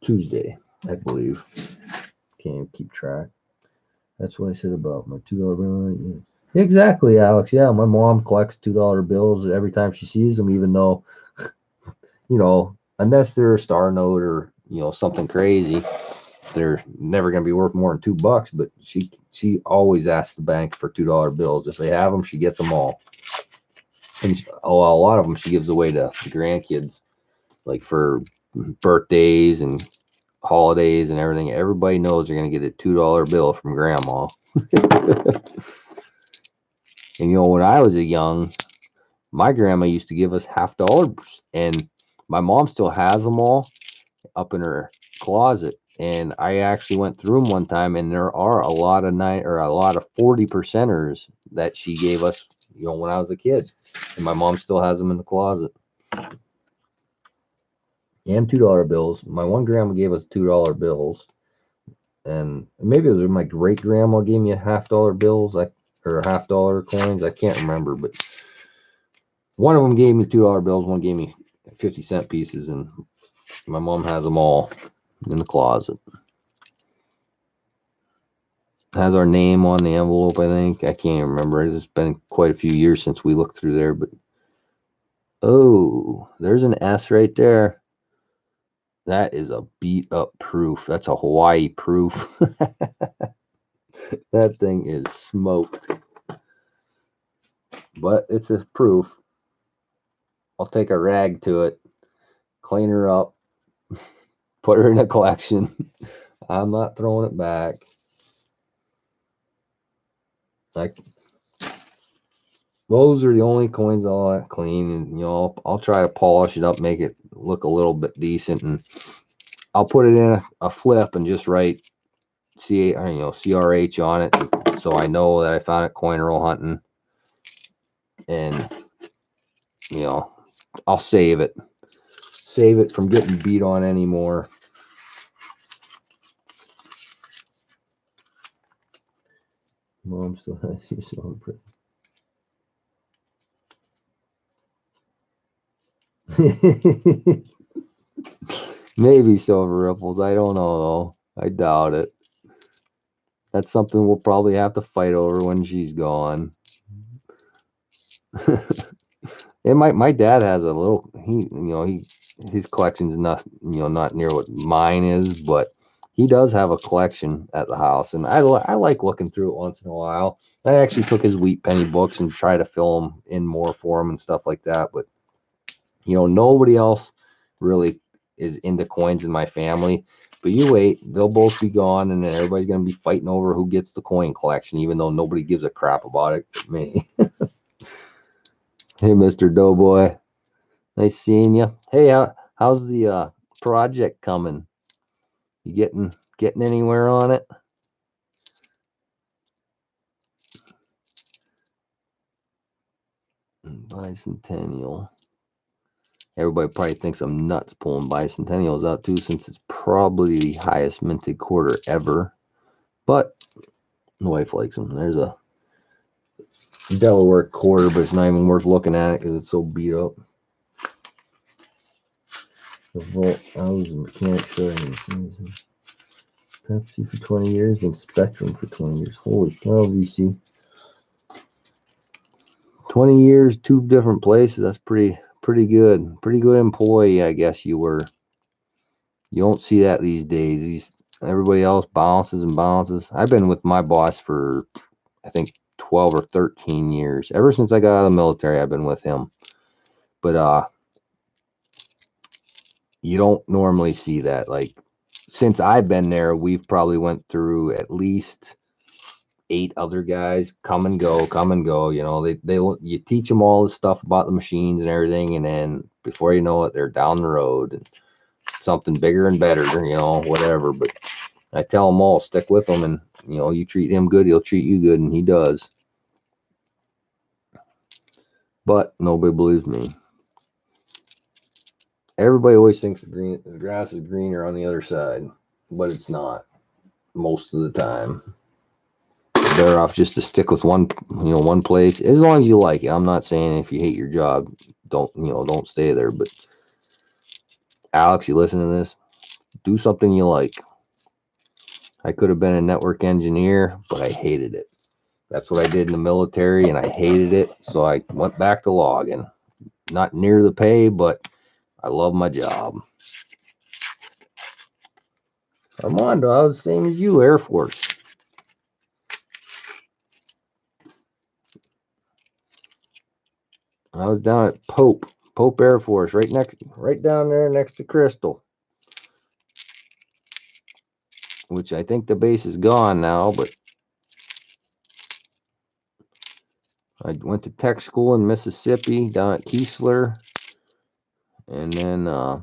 Tuesday, I believe. Can't keep track. That's what I said about my $2 bill. Exactly, Alex. Yeah, my mom collects $2 bills every time she sees them, even though, unless they're a star note or, something crazy, they're never going to be worth more than $2. But she always asks the bank for $2 bills. If they have them, she gets them all. And a lot of them she gives away to grandkids, like for birthdays and holidays and everything. Everybody knows they're going to get a $2 bill from grandma. And when I was young, my grandma used to give us $50, and my mom still has them all up in her closet. And I actually went through them one time, and there are a lot of 40%ers that she gave us, when I was a kid, and my mom still has them in the closet. And $2 bills. My one grandma gave us $2 bills, and maybe it was my great grandma gave me a $50 bills, or $50 coins. I can't remember, but one of them gave me $2 bills. One gave me 50-cent pieces, and my mom has them all in the closet. Has our name on the envelope, I think. I can't remember. It's been quite a few years since we looked through there, but oh, there's an S right there. That is a beat up proof. That's a Hawaii proof. That thing is smoked. But it's a proof. I'll take a rag to it, clean her up, put her in a collection. I'm not throwing it back. Those are the only coins I'll clean, and I'll try to polish it up, make it look a little bit decent, and I'll put it in a flip and just write CRH on it, so I know that I found it coin roll hunting, and I'll save it from getting beat on anymore. Mom still has you celebrate. Maybe silver ripples. I don't know though. I doubt it. That's something we'll probably have to fight over when she's gone. And my dad has a little. His collection's not near what mine is, but he does have a collection at the house, and I like looking through it once in a while. I actually took his wheat penny books and try to fill them in more for him and stuff like that. But nobody else really is into coins in my family. But you wait, they'll both be gone, and then everybody's gonna be fighting over who gets the coin collection, even though nobody gives a crap about it but me. Hey, Mr. Doughboy, nice seeing you. Hey, how's the project coming? You getting anywhere on it? Bicentennial. Everybody probably thinks I'm nuts pulling bicentennials out too, since it's probably the highest minted quarter ever. But my wife likes them. There's a Delaware quarter, but it's not even worth looking at it because it's so beat up. The Volt, I was a mechanic showing Pepsi for 20 years and Spectrum for 20 years. Holy cow, VC. 20 years, 2 different places. That's pretty good. Pretty good employee, I guess you were. You don't see that these days. Everybody else bounces and bounces. I've been with my boss for, I think, 12 or 13 years. Ever since I got out of the military, I've been with him. But you don't normally see that. Like, since I've been there, we've probably went through at least 8 other guys come and go. You teach them all the stuff about the machines and everything, and then before you know it, they're down the road and something bigger and better, whatever. But I tell them all, stick with them, and you treat him good, he'll treat you good, and he does. But nobody believes me. Everybody always thinks the grass is greener on the other side, but it's not most of the time. Better off just to stick with one place, as long as you like it. I'm not saying if you hate your job, don't stay there. But Alex, you listen to this, do something you like. I could have been a network engineer, but I hated it. That's what I did in the military, and I hated it, so I went back to logging. Not near the pay, but I love my job. Armando, I was the same as you, Air Force. I was down at Pope Air Force, right down there next to Crystal, which I think the base is gone now, but I went to tech school in Mississippi down at Keesler, and then I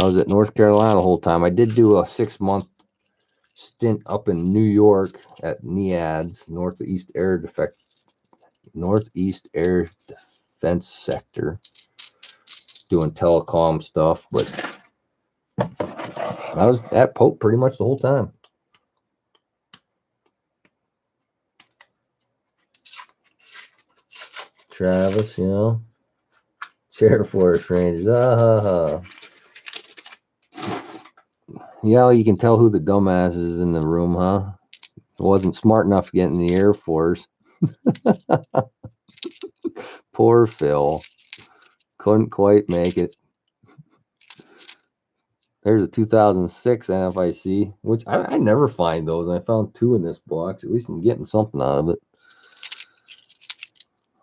was at North Carolina the whole time. I did do a 6-month stint up in New York at NEADS, Northeast Air Defense Sector, doing telecom stuff, but I was at Pope pretty much the whole time. Travis, Chair Forest Rangers. Yeah, you can tell who the dumbass is in the room, huh? Wasn't smart enough to get in the Air Force. Poor Phil. Couldn't quite make it. There's a 2006 NFIC, which I never find those. I found 2 in this box. At least I'm getting something out of it.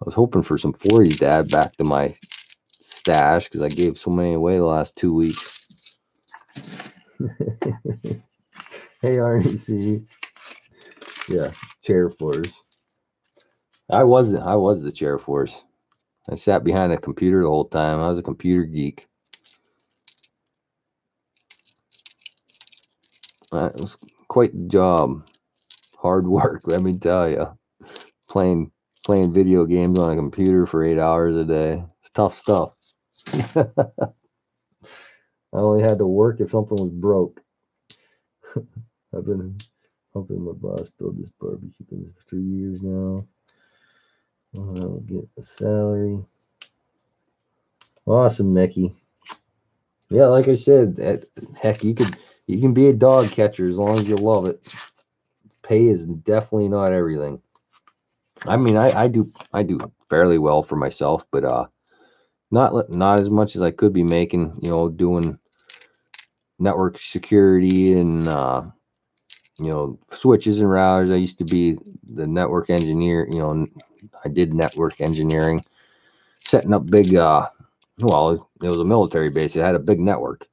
I was hoping for some 40s to add back to my stash because I gave so many away the last 2 weeks. Hey, RNC. Yeah, Chair Force. I was the Chair Force. I sat behind a computer the whole time. I was a computer geek. It was quite the job. Hard work, let me tell you. Playing video games on a computer for 8 hours a day. It's tough stuff. I only had to work if something was broke. I've been helping my boss build this barbecue business for 3 years now. I'll get a salary. Awesome, Mickey. Yeah, like I said, heck, you can be a dog catcher as long as you love it. Pay is definitely not everything. I mean, I do fairly well for myself, but not as much as I could be making, doing network security and switches and routers. I used to be the network engineer. I did network engineering, setting up big. Well, it was a military base. It had a big network,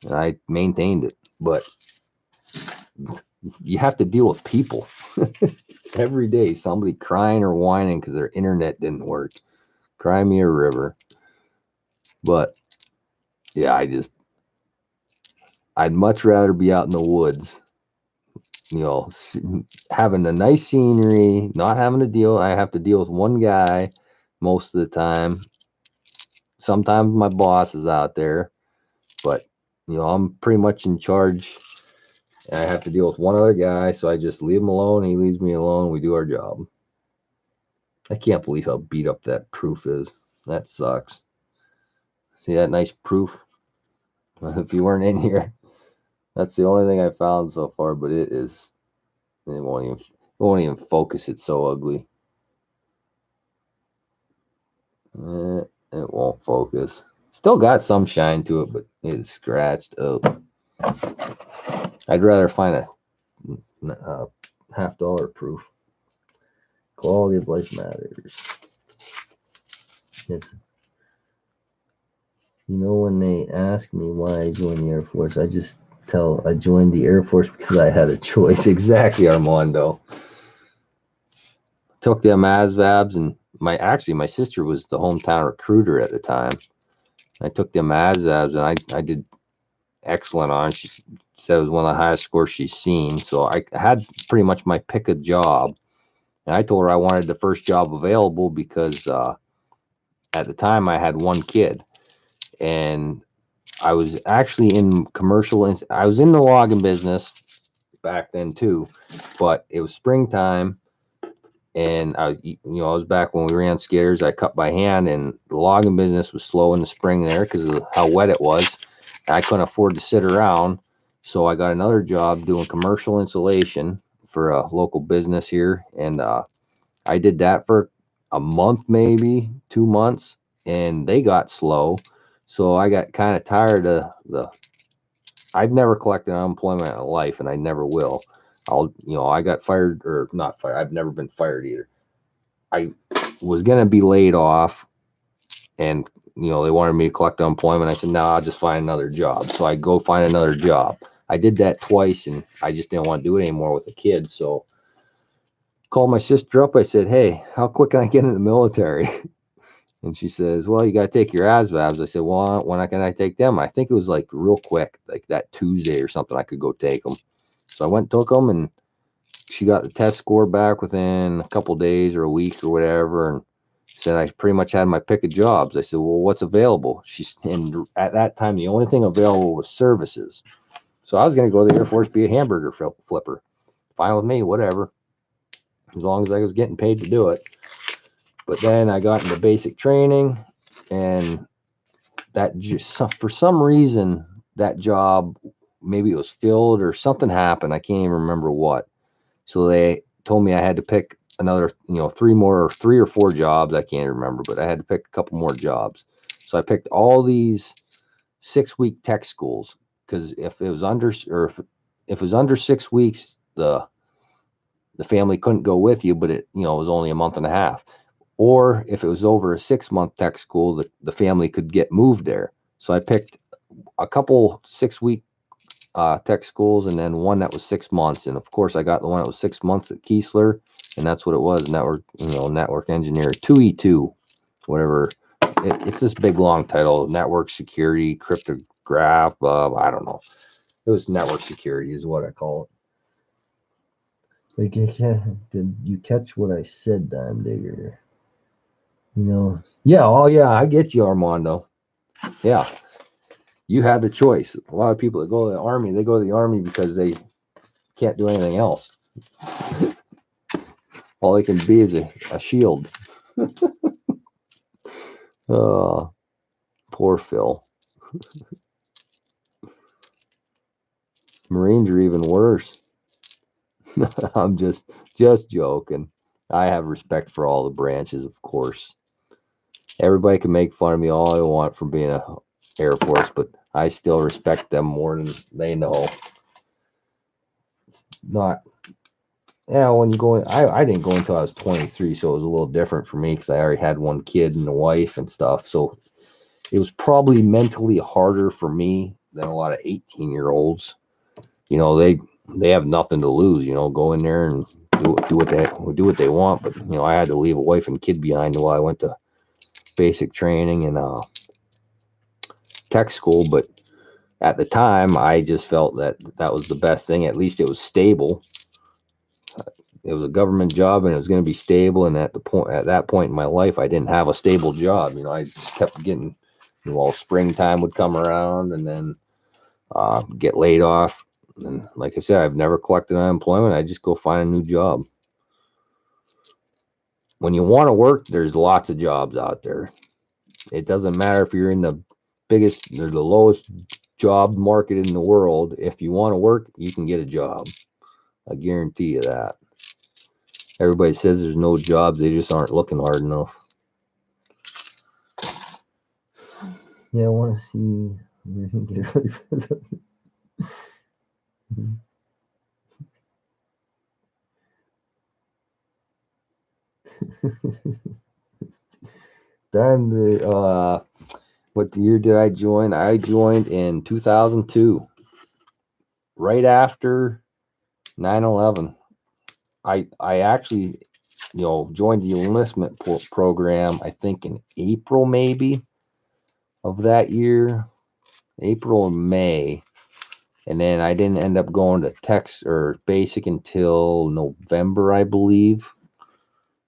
and I maintained it. But you have to deal with people every day. Somebody crying or whining because their internet didn't work. Cry me a river. But yeah, I'd much rather be out in the woods, having the nice scenery, not having to deal. I have to deal with one guy most of the time. Sometimes my boss is out there, but I'm pretty much in charge. I have to deal with one other guy, so I just leave him alone. He leaves me alone. We do our job. I can't believe how beat up that proof is. That sucks. See that nice proof? If you weren't in here, that's the only thing I found so far. But it won't even focus. It's so ugly. It won't focus. Still got some shine to it, but it's scratched up. I'd rather find a $50 proof. Quality of life matters. Yes. When they ask me why I joined the Air Force, I just tell I joined the Air Force because I had a choice. Exactly, Armando. Took them ASVABs, and my sister was the hometown recruiter at the time. I took them ASVABs, and I did excellent on. She said it was one of the highest scores she's seen. So I had pretty much my pick of job, and I told her I wanted the first job available because at the time I had one kid, and I was actually in commercial. I was in the logging business back then too, but it was springtime, and I was back when we ran skidders. I cut by hand, and the logging business was slow in the spring there because of how wet it was. I couldn't afford to sit around, so I got another job doing commercial insulation for a local business here, and I did that for a month, maybe 2 months, and they got slow. So I got kind of tired of I've never collected unemployment in life, and I never will. I got fired, or not fired. I've never been fired either. I was going to be laid off, and, they wanted me to collect unemployment. I said, no, I'll just find another job. So I go find another job. I did that twice, and I just didn't want to do it anymore with a kid. So called my sister up. I said, hey, how quick can I get in the military? And she says, well, you got to take your ASVABs. I said, well, when can I take them? I think it was like real quick, like that Tuesday or something, I could go take them. So I went and took them, and she got the test score back within a couple days or a week or whatever. And said I pretty much had my pick of jobs. I said, well, what's available? And at that time, the only thing available was services. So I was going to go to the Air Force, be a hamburger flipper. Fine with me, whatever, as long as I was getting paid to do it. But then I got into basic training, and that just, for some reason, that job, maybe it was filled or something happened. I can't even remember what. So they told me I had to pick another, 3 or 4 jobs. I can't remember, but I had to pick a couple more jobs. So I picked all these 6-week tech schools, because if it was under 6 weeks, the family couldn't go with you, but it was only a month and a half. Or if it was over a 6-month tech school, the family could get moved there. So I picked a couple 6-week tech schools, and then one that was 6 months. And of course, I got the one that was 6 months at Keesler, and that's what it was: network engineer 2E2, whatever. It's this big long title: network security, cryptograph. I don't know. It was network security is what I call it. Did you catch what I said, Dime Digger? Yeah, oh yeah, I get you, Armando. Yeah, you had the choice. A lot of people that go to the Army, they go to the Army because they can't do anything else. All they can be is a shield. Poor Phil. Marines are even worse. I'm just joking. I have respect for all the branches, of course. Everybody can make fun of me all they want for being a Air Force, but I still respect them more than they know. It's not. Yeah, when you go in, I didn't go until I was 23, so it was a little different for me because I already had one kid and a wife and stuff. So it was probably mentally harder for me than a lot of 18-year-olds. You know, they have nothing to lose. You know, go in there and do what they want. But you know, I had to leave a wife and kid behind while I went to basic training and tech school. But at the time, I just felt that that was the best thing. At least it was stable. It was a government job and it was going to be stable. And at that point in my life, I didn't have a stable job. You know, I just kept getting, you know, all springtime would come around and then get laid off. And like I said, I've never collected unemployment. I just go find a new job. When you want to work, there's lots of jobs out there. It doesn't matter if you're in the biggest or the lowest job market in the world. If you want to work, you can get a job. I guarantee you that. Everybody says there's no jobs. They just aren't looking hard enough. Yeah, I want to see. Get ready for that. Then what year did I join? I joined in 2002, right after 9/11. I actually, you know, joined the enlistment program, I think in April maybe of that year, April or May. And then I didn't end up going to Tex or basic until November, I believe.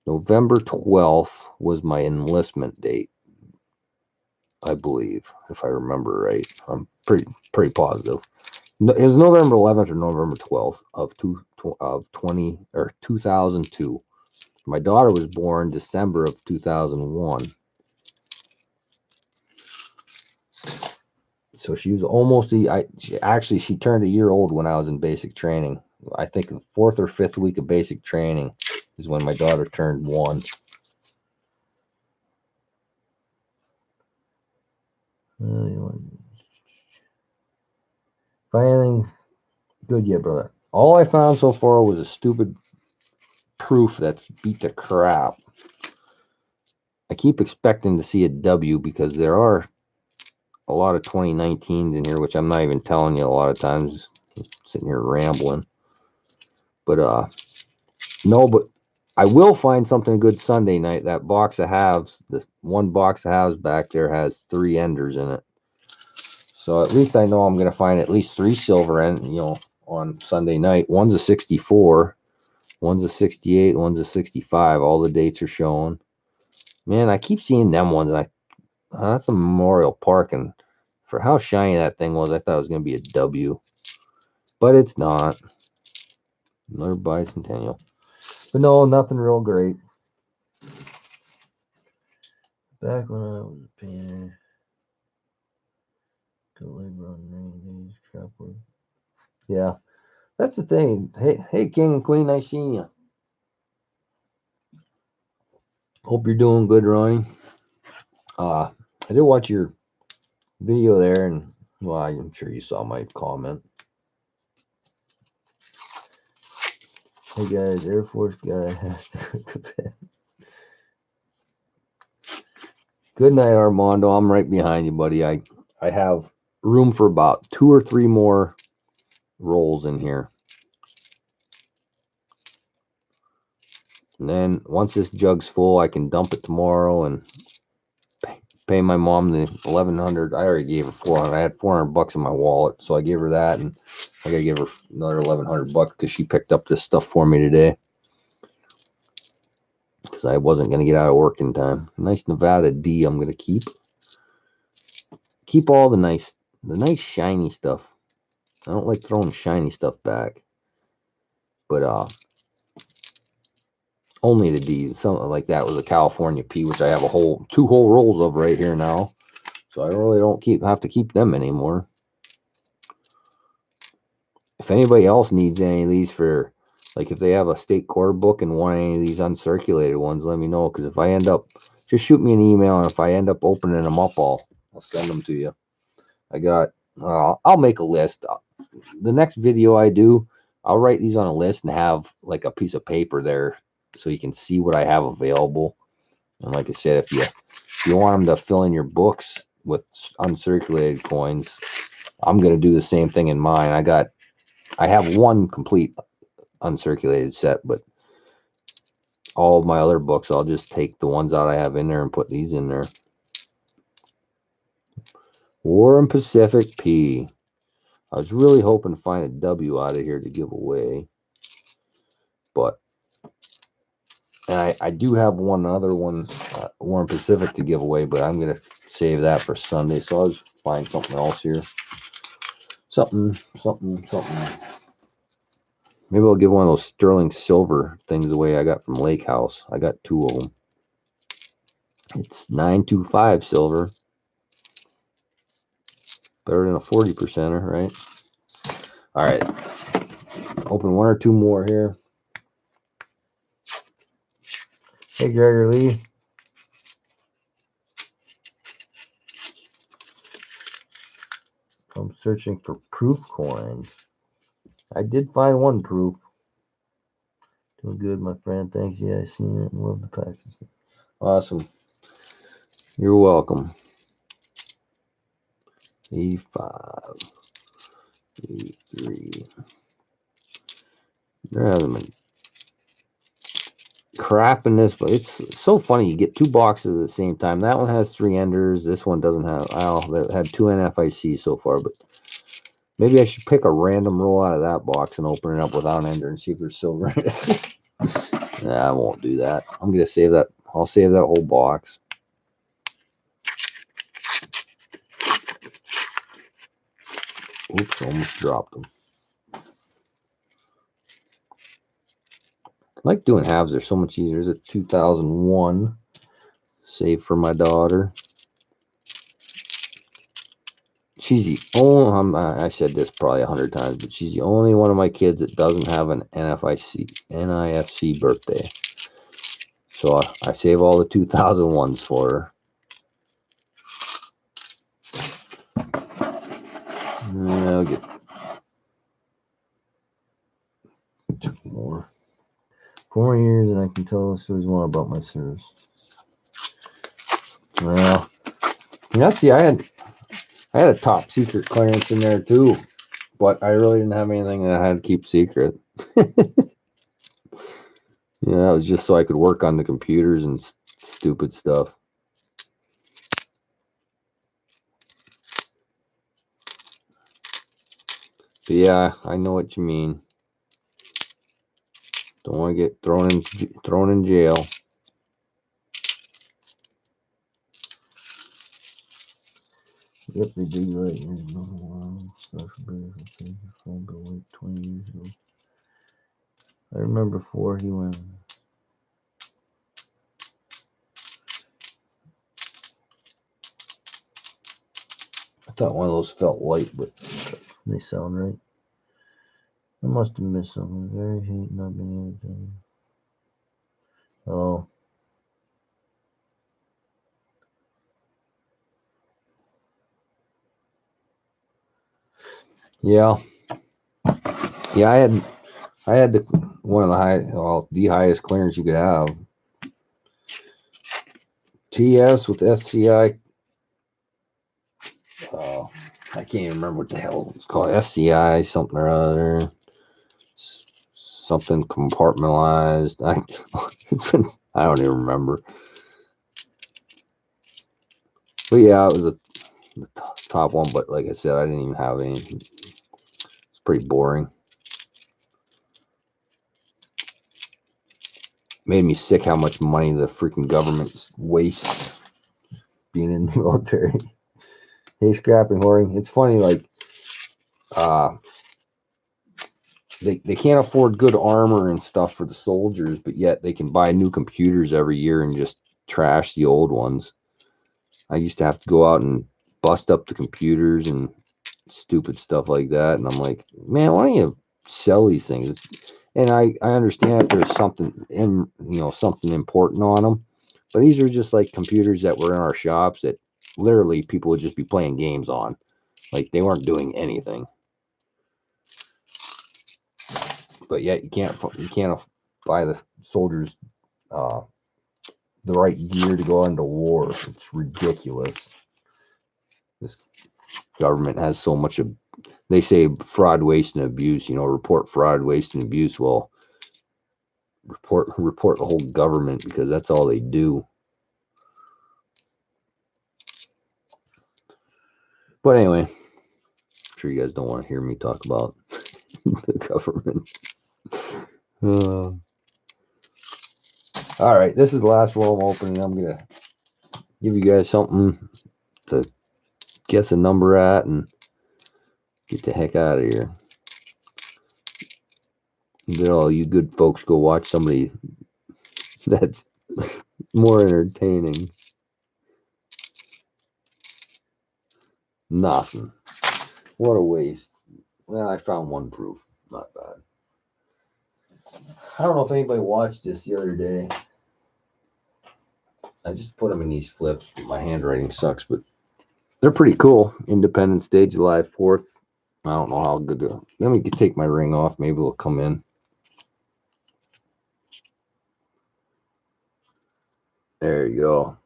November 12th was my enlistment date, I believe, if I remember right. I'm pretty positive. No, it was November 11th or November 12th of 2002. My daughter was born December of 2001. So she was almost she turned a year old when I was in basic training. I think the 4th or 5th week of basic training is when my daughter turned 1. Finding good yet, brother. All I found so far was a stupid proof that's beat the crap. I keep expecting to see a W because there are a lot of 2019s in here, which I'm not even telling you a lot of times, just sitting here rambling. But no, but I will find something good Sunday night. That box of halves, the one box of halves back there has 3 enders in it. So at least I know I'm going to find at least 3 silver end, you know, on Sunday night. One's a 64, one's a 68, one's a 65. All the dates are showing. Man, I keep seeing them ones. And that's a Memorial Park, and for how shiny that thing was, I thought it was going to be a W, but it's not. Another bicentennial. But no, nothing real great. Back when I was a painter, yeah, that's the thing. Hey, King and Queen, nice seeing you. Hope you're doing good, Ronnie. I did watch your video there, and well, I'm sure you saw my comment. Hey guys, Air Force guy has to go to bed. Good night, Armando. I'm right behind you, buddy. I have room for about 2 or 3 more rolls in here. And then once this jug's full, I can dump it tomorrow and pay my mom the $1,100. I already gave her $400. I had $400 in my wallet, so I gave her that, and I gotta give her another $1,100 because she picked up this stuff for me today. Because I wasn't gonna get out of work in time. Nice Nevada D. I'm gonna keep all the nice shiny stuff. I don't like throwing shiny stuff back, but only the D's. Something like that was a California P, which I have 2 whole rolls of right here now. So I really don't have to keep them anymore. If anybody else needs any of these for, like if they have a state core book and want any of these uncirculated ones, let me know. Because if I end up, just shoot me an email, and if I end up opening them up, I'll send them to you. I got I'll make a list. The next video I do, I'll write these on a list and have like a piece of paper there so you can see what I have available. And like I said, if you want them to fill in your books with uncirculated coins, I'm gonna do the same thing in mine. I have one complete uncirculated set, but all of my other books, I'll just take the ones out I have in there and put these in there. War and Pacific P. I was really hoping to find a W out of here to give away, but and I do have one other one, War and Pacific to give away, but I'm gonna save that for Sunday. So I'll just find something else here. Something. Maybe I'll give one of those sterling silver things away I got from Lake House. I got 2 of them. It's 925 silver. Better than a 40%er, right? All right. Open 1 or 2 more here. Hey, Gregor Lee. I'm searching for proof coins. I did find one proof. Doing good, my friend. Thanks. Yeah, I seen it and love the package. Awesome. You're welcome. 85. 83. There hasn't been crap in this, but it's so funny. You get 2 boxes at the same time. That one has 3 enders. This one doesn't have. They had 2 NFIC so far, but maybe I should pick a random roll out of that box and open it up without an ender and see if there's silver in it. Nah, I won't do that. I'm gonna save that. I'll save that whole box. Oops, almost dropped them. I like doing halves. They're so much easier. There's a 2001. Save for my daughter. She's the only, I said this probably 100 times, but she's the only one of my kids that doesn't have an NIFC birthday. So I save all the 2001s for her. I'll get 2 more. 4 more years and I can tell the stories more about my service. Well, yeah, see, I had a top secret clearance in there too, but I really didn't have anything that I had to keep secret. Yeah, it was just so I could work on the computers and stupid stuff. But yeah, I know what you mean. Don't want to get thrown in jail. Yep, they do right. Here's another one. Social bears will take your phone bill like 20 years ago. I remember before he went. I thought one of those felt light, but they sound right. I must have missed something. Very hate not being able to. Oh. Yeah. Yeah, I had one of the highest clearance you could have. TS with SCI. I can't even remember what the hell it's called. SCI something or other. Something compartmentalized. I don't even remember. But yeah, it was the top one. But like I said, I didn't even have any. It's pretty boring. Made me sick how much money the freaking government wastes being in the military. Hey, scrapping, whoring. It's funny, like, they can't afford good armor and stuff for the soldiers, but yet they can buy new computers every year and just trash the old ones. I used to have to go out and bust up the computers and stupid stuff like that, and I'm like, man, why don't you sell these things? And I understand if there's something something important on them, but these are just like computers that were in our shops that literally people would just be playing games on. Like they weren't doing anything. But yet you can't buy the soldiers the right gear to go into war. It's ridiculous. This government has so much of, they say fraud, waste, and abuse. You know, report fraud, waste, and abuse. Well, report the whole government, because that's all they do. But anyway, I'm sure you guys don't want to hear me talk about the government. All right, this is the last roll I'm opening. I'm gonna give you guys something to guess a number at and get the heck out of here. Then all you good folks go watch somebody that's more entertaining. Nothing. What a waste. Well, I found one proof. Not bad. I don't know if anybody watched this the other day. I just put them in these flips. My handwriting sucks, but they're pretty cool. Independence Day, July 4th. I don't know how good to. Let me take my ring off. Maybe it'll come in. There you go.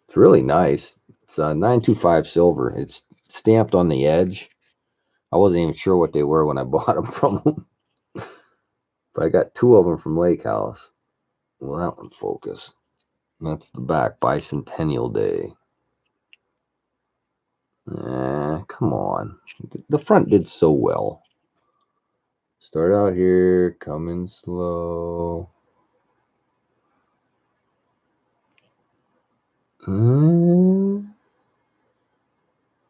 It's really nice. It's 925 silver. It's stamped on the edge. I wasn't even sure what they were when I bought them from them. But I got two of them from Lake House. Well, that one focus. That's the back, Bicentennial Day. Come on. The front did so well. Start out here, coming slow.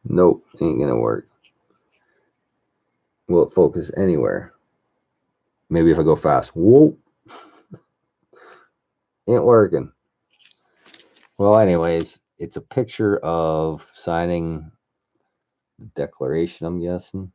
Nope, ain't gonna work. Will it focus anywhere? Maybe if I go fast. Whoa. Ain't working. Well, anyways, it's a picture of signing the Declaration, I'm guessing.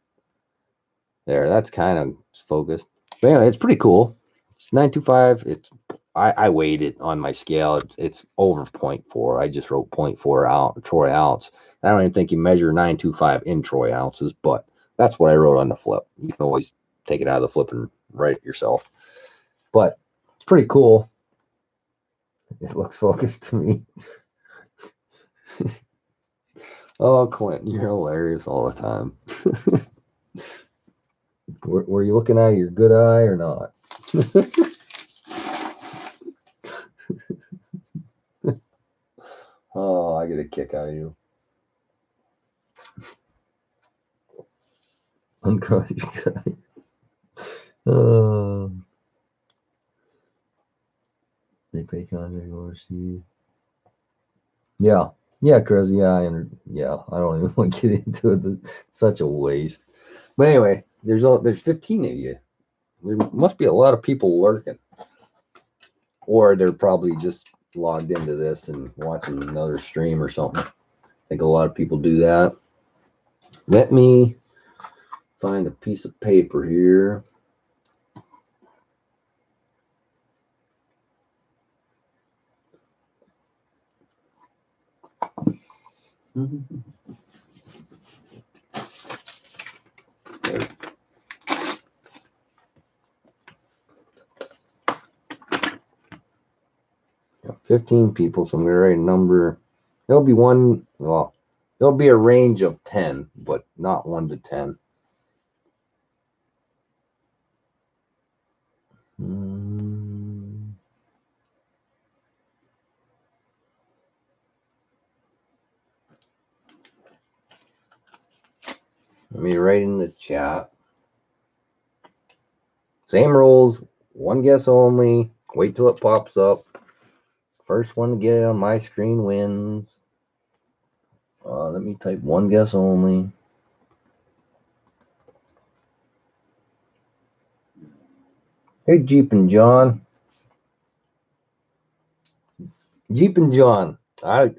There, that's kind of focused. But anyway, it's pretty cool. It's 925. It's I weighed it on my scale. It's over 0.4. I just wrote 0.4 out troy ounce. I don't even think you measure 925 in troy ounces, but that's what I wrote on the flip. You can always take it out of the flip and write it yourself. But it's pretty cool. It looks focused to me. Oh, Clint, you're hilarious all the time. Were you looking at your good eye or not? Oh, I get a kick out of you. Uncross your good eye. They pay contract overseas. Yeah. Yeah, Chris. Yeah, I don't even want to get into it. It's such a waste. But anyway, there's 15 of you. There must be a lot of people lurking, or they're probably just logged into this and watching another stream or something. I think a lot of people do that. Let me find a piece of paper here. There. 15 people, so I'm going to write a number. There'll be one, well, there'll be a range of 10, but not 1 to 10. Let me write in the chat. Same rules, one guess only. Wait till it pops up. First one to get it on my screen wins. Let me type one guess only. Hey, Jeep and John. Jeep and John. I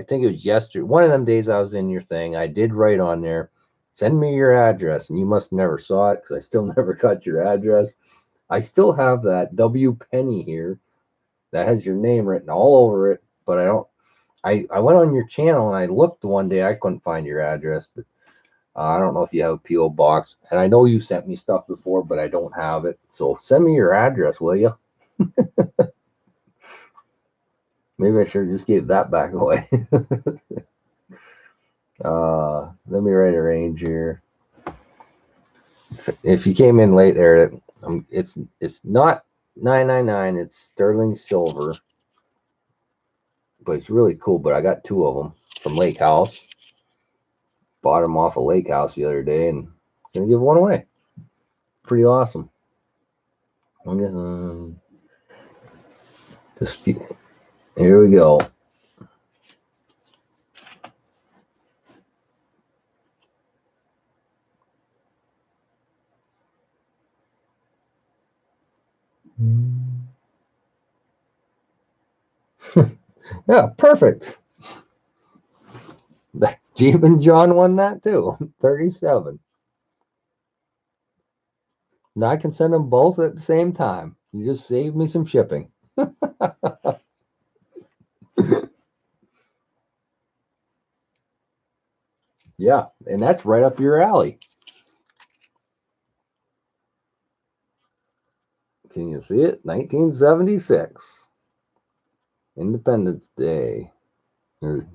think it was yesterday. One of them days I was in your thing. I did write on there, send me your address, and you must never saw it because I still never got your address. I still have that W Penny here that has your name written all over it, but I went on your channel and I looked one day. I couldn't find your address, but I don't know if you have a PO box. And I know you sent me stuff before, but I don't have it. So send me your address, will you? Maybe I should have just gave that back away. Let me write a range here. If you came in late there, it's not 999. It's sterling silver, but it's really cool. But I got two of them from Lake House. Bought them off a Lake House the other day, and gonna give one away. Pretty awesome. Just here we go. Yeah, perfect. Jeep and John won that too. 37. Now I can send them both at the same time. You just saved me some shipping. Yeah, and that's right up your alley. Can you see it? 1976. Independence Day. Or,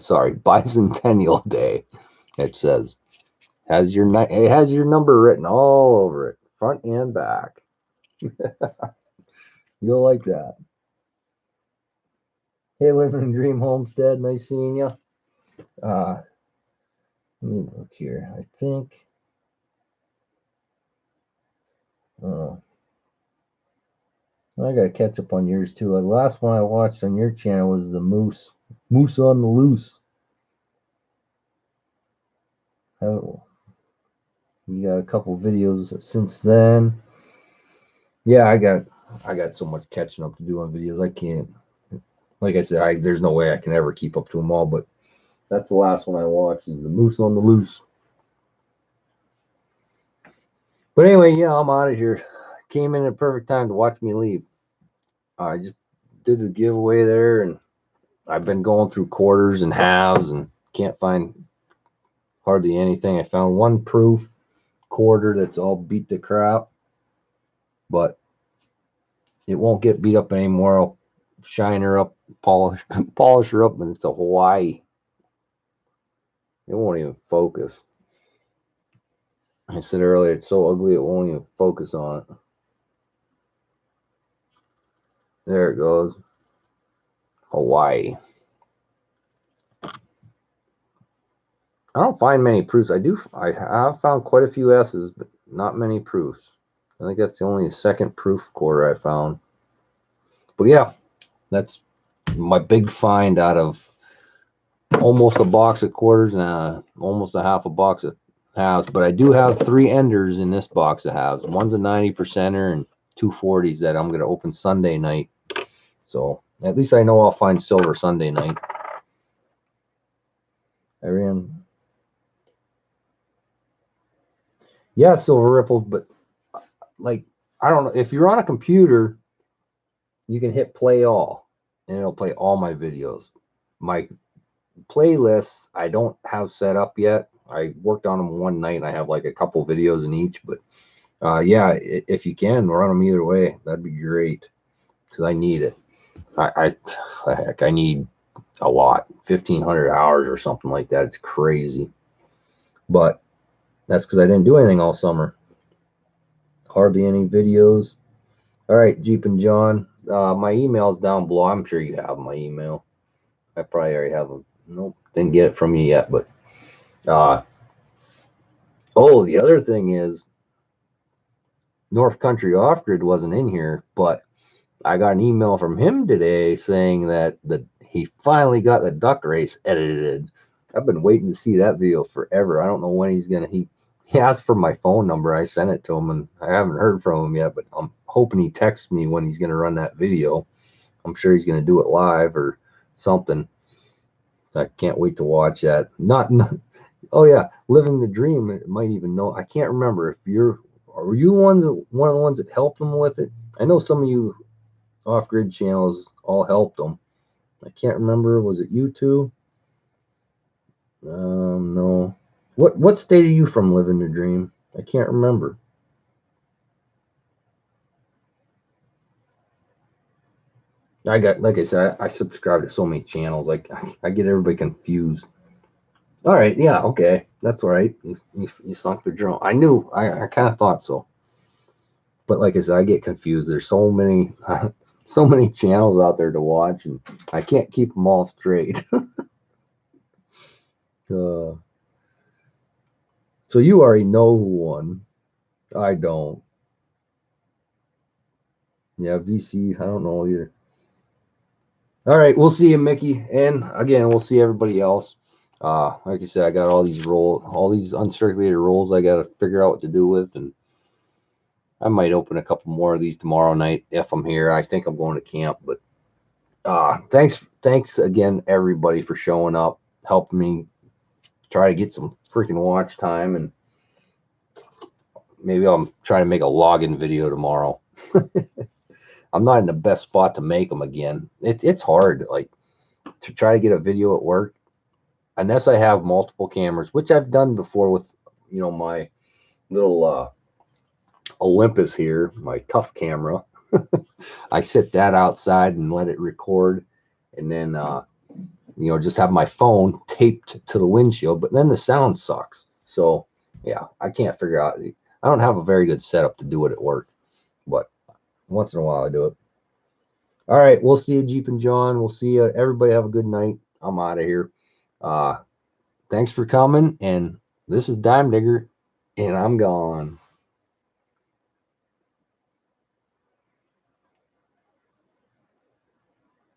sorry, Bicentennial Day. It says. It has your number written all over it, front and back. You'll like that. Hey, living in Dream Homestead, nice seeing you. Let me look here. I think. I gotta catch up on yours too. The last one I watched on your channel was the Moose on the Loose. Oh, you got a couple videos since then. Yeah, I got so much catching up to do on videos. I can't. Like I said, there's no way I can ever keep up to them all. But that's the last one I watched is the Moose on the Loose. But anyway, yeah, I'm out of here. Came in at a perfect time to watch me leave. I just did the giveaway there, and I've been going through quarters and halves and can't find hardly anything. I found one proof quarter that's all beat to crap, but it won't get beat up anymore. I'll shine her up, polish her up, and it's a Hawaii. It won't even focus. I said earlier, it's so ugly it won't even focus on it. There it goes. Hawaii. I don't find many proofs. I have found quite a few S's, but not many proofs. I think that's the only second proof quarter I found. But yeah, that's my big find out of almost a box of quarters and almost a half a box of halves. But I do have 3 enders in this box of halves. One's a 90%er and 2 40s that I'm going to open Sunday night. So at least I know I'll find silver Sunday night. I ran. Yeah, silver ripples, but like, I don't know. If you're on a computer, you can hit play all and it'll play all my videos. My playlists I don't have set up yet. I worked on them one night and I have like a couple videos in each, but yeah, if you can run them either way, that'd be great because I need it. I need a lot, 1,500 hours or something like that. It's crazy, but that's because I didn't do anything all summer. Hardly any videos. All right, Jeep and John, my email's down below. I'm sure you have my email. I probably already have them. Nope, didn't get it from you yet, but oh, the other thing is North Country Off Grid wasn't in here, but I got an email from him today saying that he finally got the duck race edited. I've been waiting to see that video forever. I don't know when he's gonna. He asked for my phone number. I sent it to him, and I haven't heard from him yet. But I'm hoping he texts me when he's gonna run that video. I'm sure he's gonna do it live or something. I can't wait to watch that. Not oh yeah, living the dream. It might even know. I can't remember if were you one of the ones that helped him with it. I know some of you off-grid channels all helped them. I can't remember. Was it you two? No. What state are you from, living the dream? I can't remember. I got, like I said, I subscribe to so many channels. Like I get everybody confused. All right, yeah, okay, that's all right. You sunk the drone. I knew. I kind of thought so. But like I said, I get confused. There's so many, so many channels out there to watch, and I can't keep them all straight. uh, so you already know who won. I don't. Yeah, VC. I don't know either. All right, we'll see you, Mickey, and again, we'll see everybody else. Like I said, I got all these all these uncirculated rolls. I got to figure out what to do with, and I might open a couple more of these tomorrow night if I'm here. I think I'm going to camp, but thanks again, everybody, for showing up, helping me try to get some freaking watch time, and maybe I'll try to make a login video tomorrow. I'm not in the best spot to make them again. It's hard, like, to try to get a video at work unless I have multiple cameras, which I've done before with, my little Olympus here, my tough camera. I sit that outside and let it record, and then just have my phone taped to the windshield. But then the sound sucks. So yeah, I can't figure out. I don't have a very good setup to do it at work, but once in a while I do it. All right, we'll see you, Jeep and John. We'll see you. Everybody have a good night. I'm out of here. Uh, thanks for coming. And this is Dime Digger, and I'm gone.